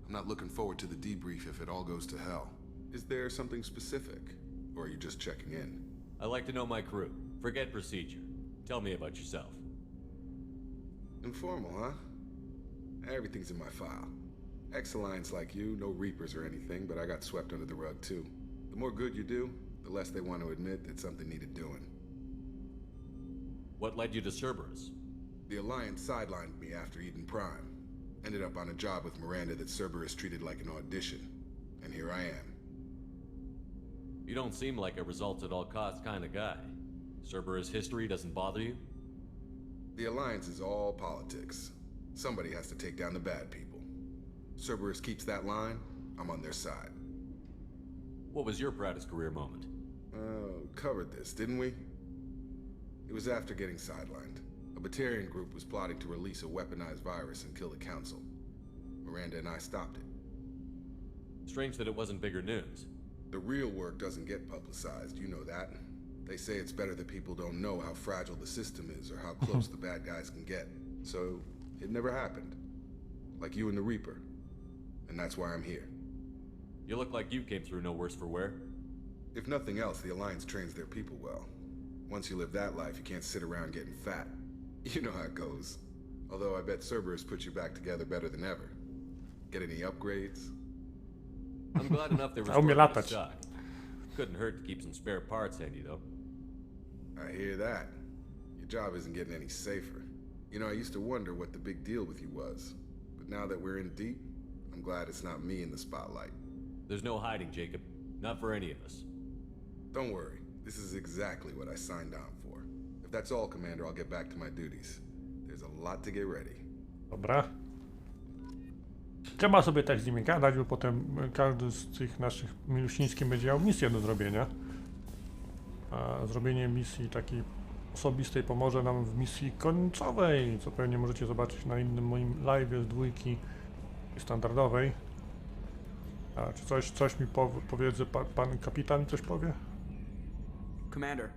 I'm not looking forward to the debrief if it all goes to hell. Is there something specific? Or are you just checking in? I like to know my crew. Forget procedure. Tell me about yourself. Informal, huh? Everything's in my file. Ex-Alliance like you, no Reapers or anything, but I got swept under the rug too. The more good you do, the less they want to admit that something needed doing. What led you to Cerberus? The Alliance sidelined me after Eden Prime. Ended up on a job with Miranda that Cerberus treated like an audition. And here I am. You don't seem like a results-at-all-costs kind of guy. Cerberus history doesn't bother you? The Alliance is all politics. Somebody has to take down the bad people. Cerberus keeps that line, I'm on their side. What was your proudest career moment? Covered this, didn't we? It was after getting sidelined. A Batarian group was plotting to release a weaponized virus and kill the Council. Miranda and I stopped it. Strange that it wasn't bigger news. The real work doesn't get publicized, you know that. They say it's better that people don't know how fragile the system is or how close the bad guys can get. So, it never happened. Like you and the Reaper. And that's why I'm here. You look like you came through no worse for wear. If nothing else, the Alliance trains their people well. Once you live that life, you can't sit around getting fat. You know how it goes. Although I bet Cerberus put you back together better than ever. Get any upgrades? I'm glad enough they were stored in stock. Couldn't hurt to keep some spare parts handy, though. I hear that. Your job isn't getting any safer. You know, I used to wonder what the big deal with you was. But now that we're in deep, I'm glad it's not me in the spotlight. There's no hiding, Jacob. Not for any of us. Don't worry. This is exactly what I signed on for. If that's all, Commander, I'll get back to my duties. There's a lot to get ready. Dobra. Trzeba sobie tak z nimi gadać, bo potem każdy z tych naszych milusińskich będzie miał misję do zrobienia. A zrobienie misji takiej osobistej pomoże nam w misji końcowej, co pewnie możecie zobaczyć na innym moim live'ie z dwójki standardowej. A czy coś mi powiedzy, pan kapitan coś powie? Commander.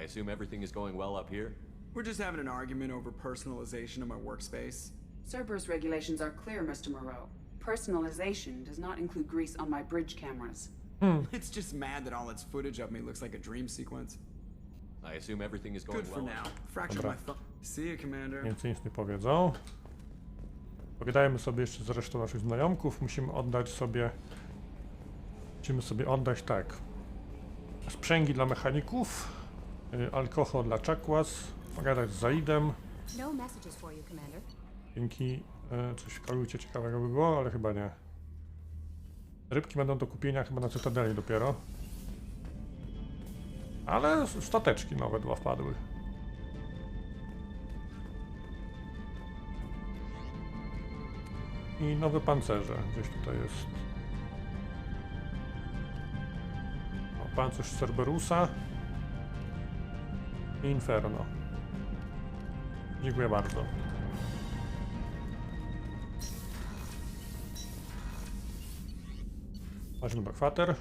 I assume everything is going well up here? We're just having an argument over personalization of my workspace. Cerberus regulations are clear, Mr. Moreau. Personalization does not include grease on my bridge cameras. It's just mad that all its footage of me looks like a dream sequence. I assume everything is going Good for well. now. Fracture my thumb. See you, Commander. Więcej nic nie powiedzą. Pogadajmy sobie jeszcze z resztą naszych znajomków. Musimy sobie oddać tak. Sprzęgi dla mechaników, alkohol dla czakłas, pogadać z Zaidem. No messages for you, Commander. Dzięki. Coś w kalucie ciekawego by było, ale chyba nie. Rybki będą do kupienia chyba na Cytadeli dopiero. Ale stateczki nowe dwa wpadły. I nowe pancerze. Gdzieś tutaj jest. O, pancerz Cerberusa. I Inferno. Dziękuję bardzo. Chodźmy do kwater.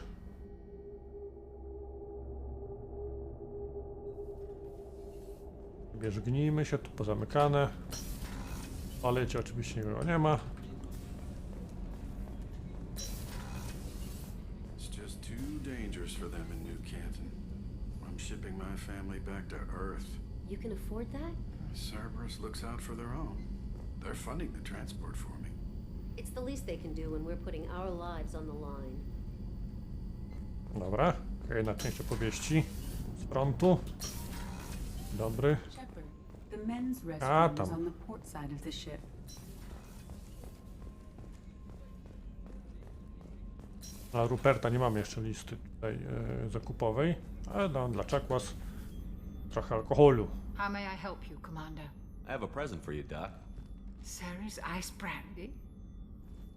Bierzgnijmy się, tu pozamykane. W toalecie oczywiście nikogo nie ma. It's just too dangerous for them in New Canton. I'm shipping my family back to Earth. You can afford that? Cerberus looks out for their own. They're funding the transport for me. It's the least they can do when we're putting our lives on the line. Dobra, kolejna część opowieści z frontu. Dobry. Shepard, the men's A, restroom is tam. on the port side of the ship. Dla Ruperta nie mamy jeszcze listy tutaj zakupowej, ale dam dla czakłas trochę alkoholu. How may I help you, Commander? I have a present for you, Doc. Sarah's ice brandy?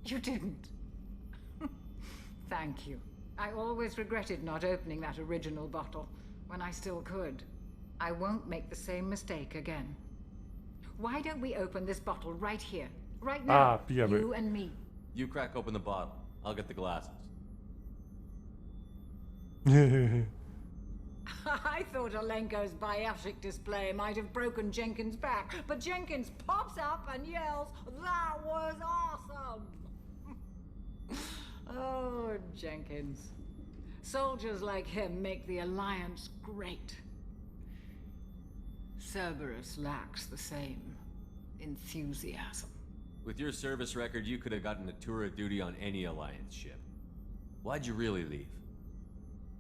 You didn't. Thank you. I always regretted not opening that original bottle when I still could. I won't make the same mistake again. Why don't we open this bottle right here, right now? Pijemy. You and me. You crack open the bottle. I'll get the glasses. I thought Alenko's biotic display might have broken Jenkins' back, but Jenkins pops up and yells, "That was awesome!" Oh, Jenkins. Soldiers like him make the Alliance great. Cerberus lacks the same enthusiasm. With your service record, you could have gotten a tour of duty on any Alliance ship. Why'd you really leave?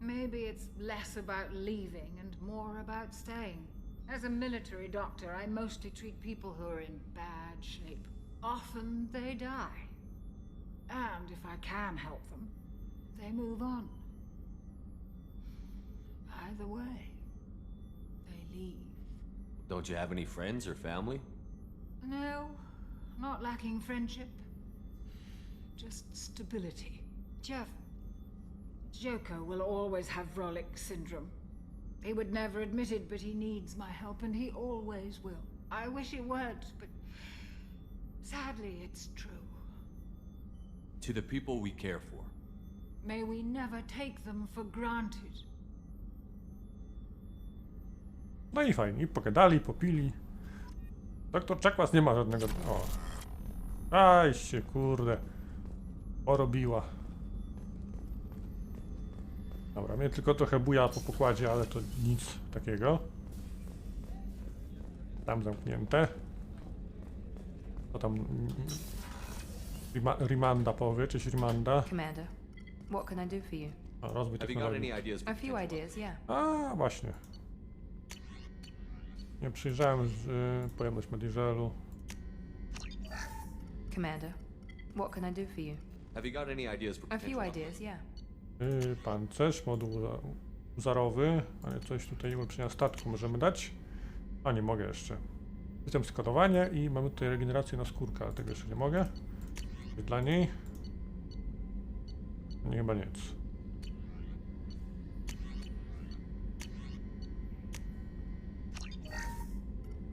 Maybe it's less about leaving and more about staying. As a military doctor, I mostly treat people who are in bad shape. Often they die. And if I can help them, they move on. Either way, they leave. Don't you have any friends or family? No, not lacking friendship. Just stability. Joko will always have Vrolic syndrome. He would never admit it, but he needs my help, and he always will. I wish it weren't, but sadly it's true. To the people we care for. May we never take them for granted. No i fajnie, pogadali, popili. Doktor Czakwas nie ma żadnego... O. Aj się, kurde. Porobiła. Dobra, mnie tylko trochę buja po pokładzie, ale to nic takiego. Tam zamknięte. To tam... Rimanda powie, czy Rimanda. Commander, what can I do for you? A, rozwój technologii. A few ideas, yeah. A, właśnie. Nie przyjrzałem pojemność mediżelu. Commander, what can I do for you? Have you got any ideas for A few ideas, yeah. Pancerz, moduł uzarowy, ale coś tutaj ulepszenia statku możemy dać. A nie mogę jeszcze. System składowania i mamy tutaj regenerację na skórkę, ale tego jeszcze nie mogę. Dla niej. Nie, chyba nic.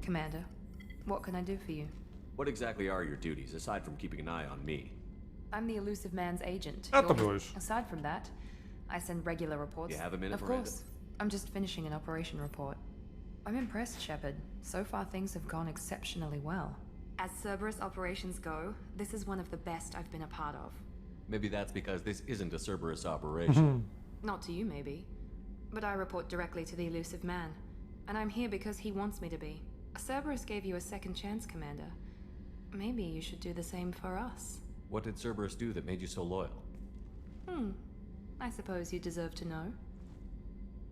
Commander, what can I do for you? What exactly are your duties, aside from keeping an eye on me? I'm the elusive man's agent. A to było już. Aside from that, I send regular reports. You have a minute, Of Miranda? course. I'm just finishing an operation report. I'm impressed, Shepard. So far things have gone exceptionally well. As Cerberus operations go, this is one of the best I've been a part of. Maybe that's because this isn't a Cerberus operation. Not to you, maybe. But I report directly to the elusive man. And I'm here because he wants me to be. Cerberus gave you a second chance, Commander. Maybe you should do the same for us. What did Cerberus do that made you so loyal? I suppose you deserve to know.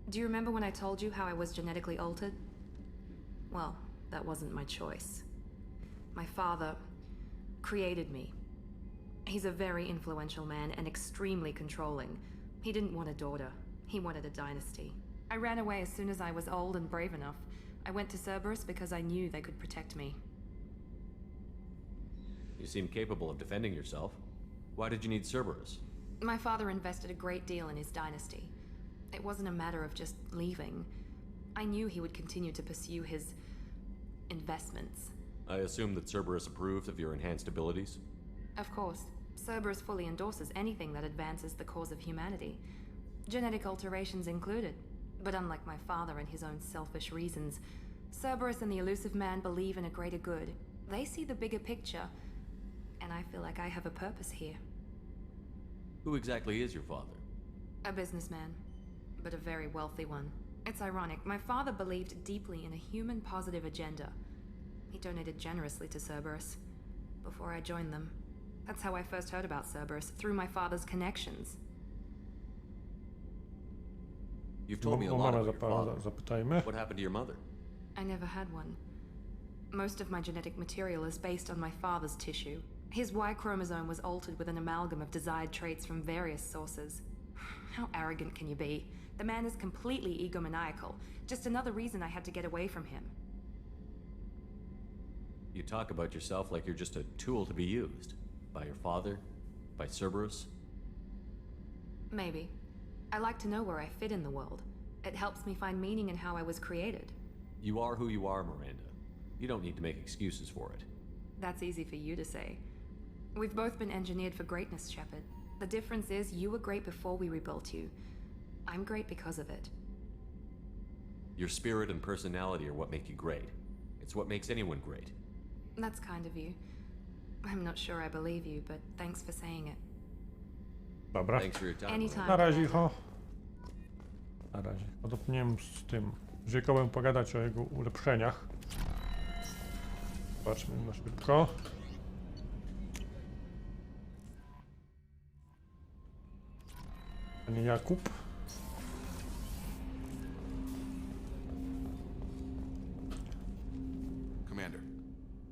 Do you remember when I told you how I was genetically altered? Well, that wasn't my choice. My father created me. He's a very influential man and extremely controlling. He didn't want a daughter. He wanted a dynasty. I ran away as soon as I was old and brave enough. I went to Cerberus because I knew they could protect me. You seem capable of defending yourself. Why did you need Cerberus? My father invested a great deal in his dynasty. It wasn't a matter of just leaving. I knew he would continue to pursue his investments. I assume that Cerberus approved of your enhanced abilities? Of course, Cerberus fully endorses anything that advances the cause of humanity. Genetic alterations included. But unlike my father and his own selfish reasons, Cerberus and the elusive man believe in a greater good. They see the bigger picture, and I feel like I have a purpose here. Who exactly is your father? A businessman, but a very wealthy one. It's ironic, my father believed deeply in a human-positive agenda. He donated generously to Cerberus before I joined them. That's how I first heard about Cerberus, through my father's connections. You've told me a lot about your father. What happened to your mother? I never had one. Most of my genetic material is based on my father's tissue. His Y chromosome was altered with an amalgam of desired traits from various sources. How arrogant can you be? The man is completely egomaniacal. Just another reason I had to get away from him. You talk about yourself like you're just a tool to be used. By your father? By Cerberus? Maybe. I like to know where I fit in the world. It helps me find meaning in how I was created. You are who you are, Miranda. You don't need to make excuses for it. That's easy for you to say. We've both been engineered for greatness, Shepard. The difference is you were great before we rebuilt you. I'm great because of it. Your spirit and personality are what make you great. It's what makes anyone great. That's kind of you. I'm not sure I believe you, but thanks for saying it. Dobra. Thanks for your time. Anytime. Na razie, ho. Na razie. Powinienem z tym Żekołem pogadać o jego ulepszeniach. Zobaczmy na szybko. Panie Jakub. Commander,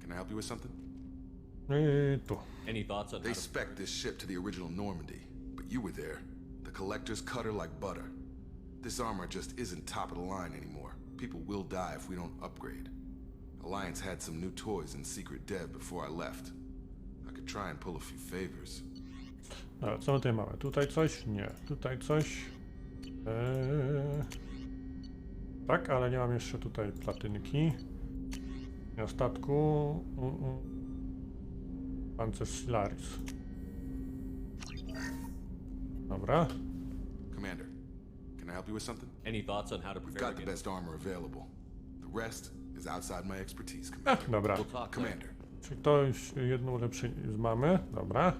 can I help you with something? Tu. Any thoughts on They spec'd this ship to the original Normandy, but you were there. The Collector's cut her like butter. This armor just isn't top of the line anymore. People will die if we don't upgrade. Alliance had some new toys in secret dev before I left. I could try and pull a few favors. Dobra, co my tutaj mamy? Tutaj coś? Nie. Tutaj coś? Tak, ale nie mam jeszcze tutaj platynki. Na statku pancerz Silaris. Dobra. Commander, can I help you with something? Any thoughts on how to We've prepare got the against... best armor available. The rest is outside my expertise, Commander. Dobra. We'll talk later. Commander. Czyli to już jedno ulepszenie już mamy. Dobra.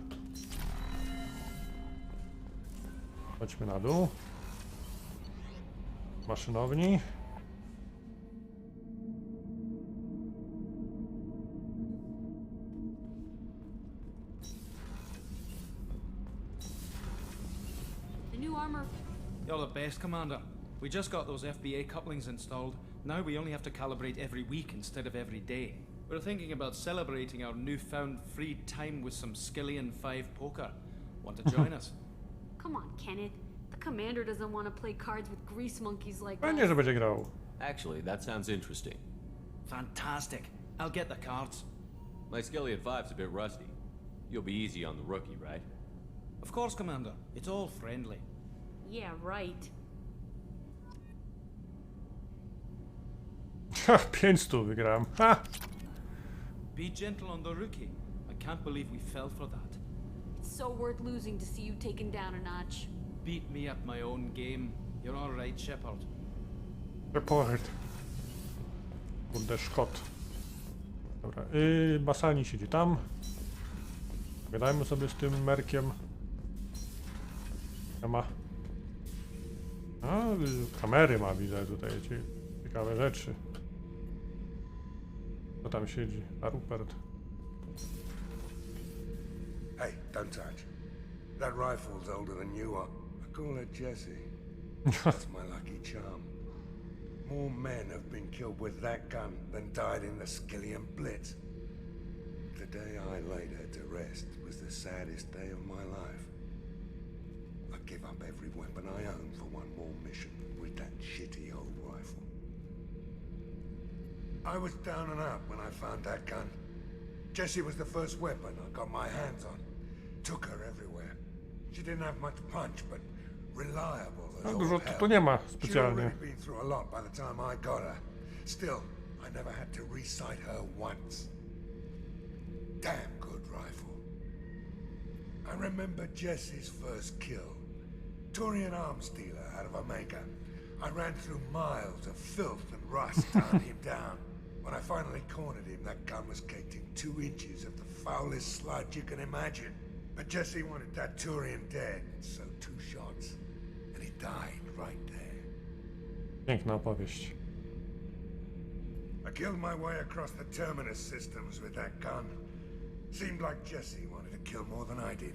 Chodźmy na dół. Maszynowni. The new armor. You're the best, Commander. We just got those FBA couplings installed. Now we only have to calibrate every week instead of every day. We're thinking about celebrating our newfound free time with some Skillian 5 poker. Want to join us? Come on, Kenneth. The commander doesn't want to play cards with grease monkeys like Fajnie, że będzie grał. Actually, that sounds interesting. Fantastic. I'll get the cards. My Skillian 5's a bit rusty. You'll be easy on the rookie, right? Of course, Commander. It's all friendly. Yeah, right. 500 wygrałem. Ha! Be gentle on the rookie. I can't believe we fell for that. It's so worth losing to see you taken down a notch. Beat me at my own game. You're all right, Shepard. Report. Kurde, Szkot. Dobra, Basani siedzi tam. Gadajmy sobie z tym Merkiem. Ma. A, kamery ma, widzę tutaj. Ciekawe rzeczy. Kto tam siedzi? A Rupert. Hey, don't touch. That rifle's older than you are. I call her Jessie. That's my lucky charm. More men have been killed with that gun than died in the Skillian Blitz. The day I laid her to rest was the saddest day of my life. I give up every weapon I own for one more mission with that shitty old rifle. I was down and out when I found that gun. Jessie was the first weapon I got my hands on. Took her everywhere. She didn't have much punch, but reliable as all Dużo hell. tu nie ma She'd specjalnie. already been through a lot by the time I got her. Still, I never had to recite her once. Damn good rifle. I remember Jessie's first kill. Turian arms dealer out of Omega. I ran through miles of filth and rust to hunt him down. When I finally cornered him, that gun was caked in 2 inches of the foulest sludge you can imagine. But Jessie wanted that Turian dead, so 2 shots. And he died right there. Piękna opowieść. I killed my way across the terminus systems with that gun. Seemed like Jessie wanted to kill more than I did.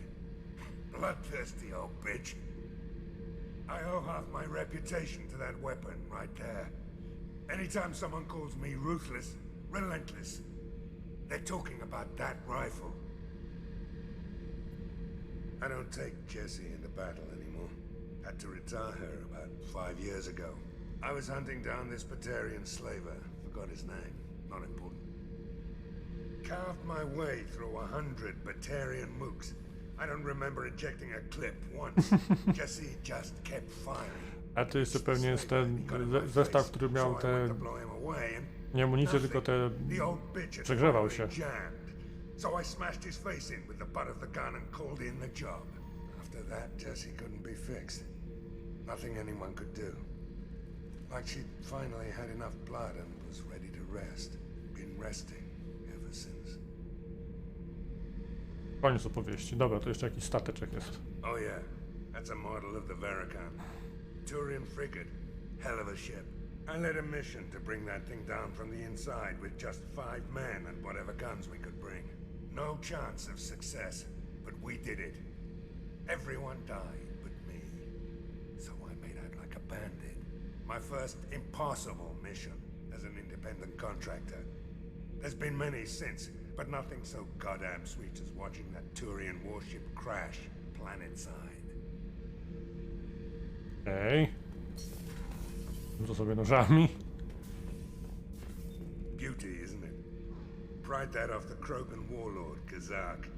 Bloodthirsty old bitch. I owe half my reputation to that weapon right there. Anytime someone calls me ruthless, relentless, they're talking about that rifle. I don't take Jessie into battle anymore. Had to retire her about 5 years ago. I was hunting down this Batarian slaver. Forgot his name. Not important. Carved my way through 100 Batarian mooks. I don't remember ejecting a clip once. Jessie just kept firing. A to jeszcze pewnie jest ten zestaw, który miał te... nie amunicję, tylko te... przegrzewał się. So I smashed his face in with the butt of the gun and called in the job. After that, Jessie couldn't be fixed. Nothing anyone could do. Like she'd finally had enough blood and was ready to rest. Been resting ever since. Koniec opowieści. Dobra, to jeszcze jakiś stateczek jest. Oh yeah, that's a model of the Verican. Turian frigate. Hell of a ship. I led a mission to bring that thing down from the inside with just 5 men and whatever guns we could bring. No chance of success, but we did it. Everyone died but me. So I made out like a bandit. My first impossible mission as an independent contractor. There's been many since, but nothing so goddamn sweet as watching that Turian warship crash planetside. Okej. Co sobie nożami? Beauty, isn't it? Pried that off the Krogan warlord, Kazak.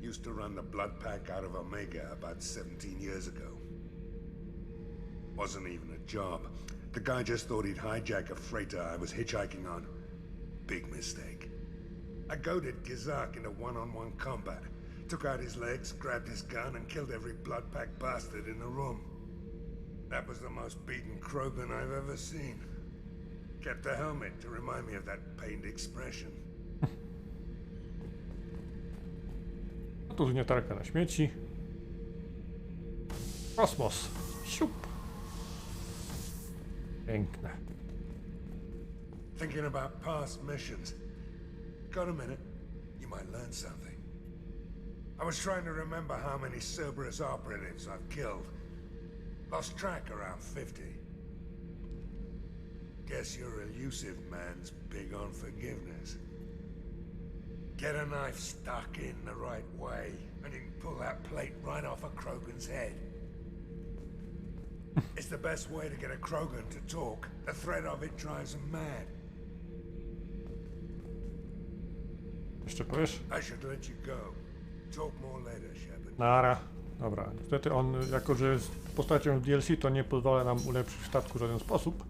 Used to run the blood pack out of Omega about 17 years ago. Wasn't even a job. The guy just thought he'd hijack a freighter I was hitchhiking on. Big mistake. I goaded Gizak into one-on-one combat. Took out his legs, grabbed his gun, and killed every blood-packed bastard in the room. That was the most beaten Krogan I've ever seen. Kept a helmet to remind me of that pained expression. Tu zgniatarka na śmieci. Kosmos. Siup. Piękne. Thinking about past missions. Got a minute? You might learn something. I was trying to remember how many Cerberus operatives I've killed. Lost track around 50. Guess your elusive man's big on forgiveness. Get a knife stuck in the right way, and you can pull that plate right off a Krogan's head. It's the best way to get a Krogan to talk. The threat of it drives him mad. Jeszcze powiesz? I should let you go. Talk more later, Shepard. Nara. Dobra, niestety on, jako że jest postacią w DLC, to nie pozwala nam ulepszyć statku w żaden sposób.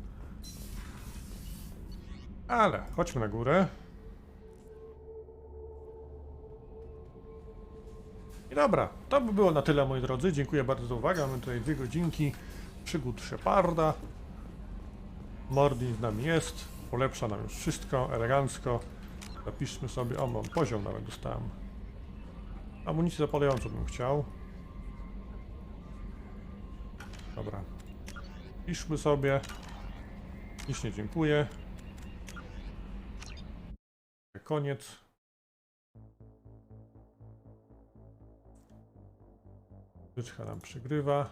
Ale chodźmy na górę. I dobra, to by było na tyle, moi drodzy. Dziękuję bardzo za uwagę. Mamy tutaj 2 godzinki przygód Sheparda. Mordin z nami jest. Polepsza nam już wszystko, elegancko. Zapiszmy sobie, o, mam poziom nawet dostałem. Amunicję zapalającą bym chciał. Dobra. Piszmy sobie. Ślicznie dziękuję. Koniec. Wyczka nam przygrywa.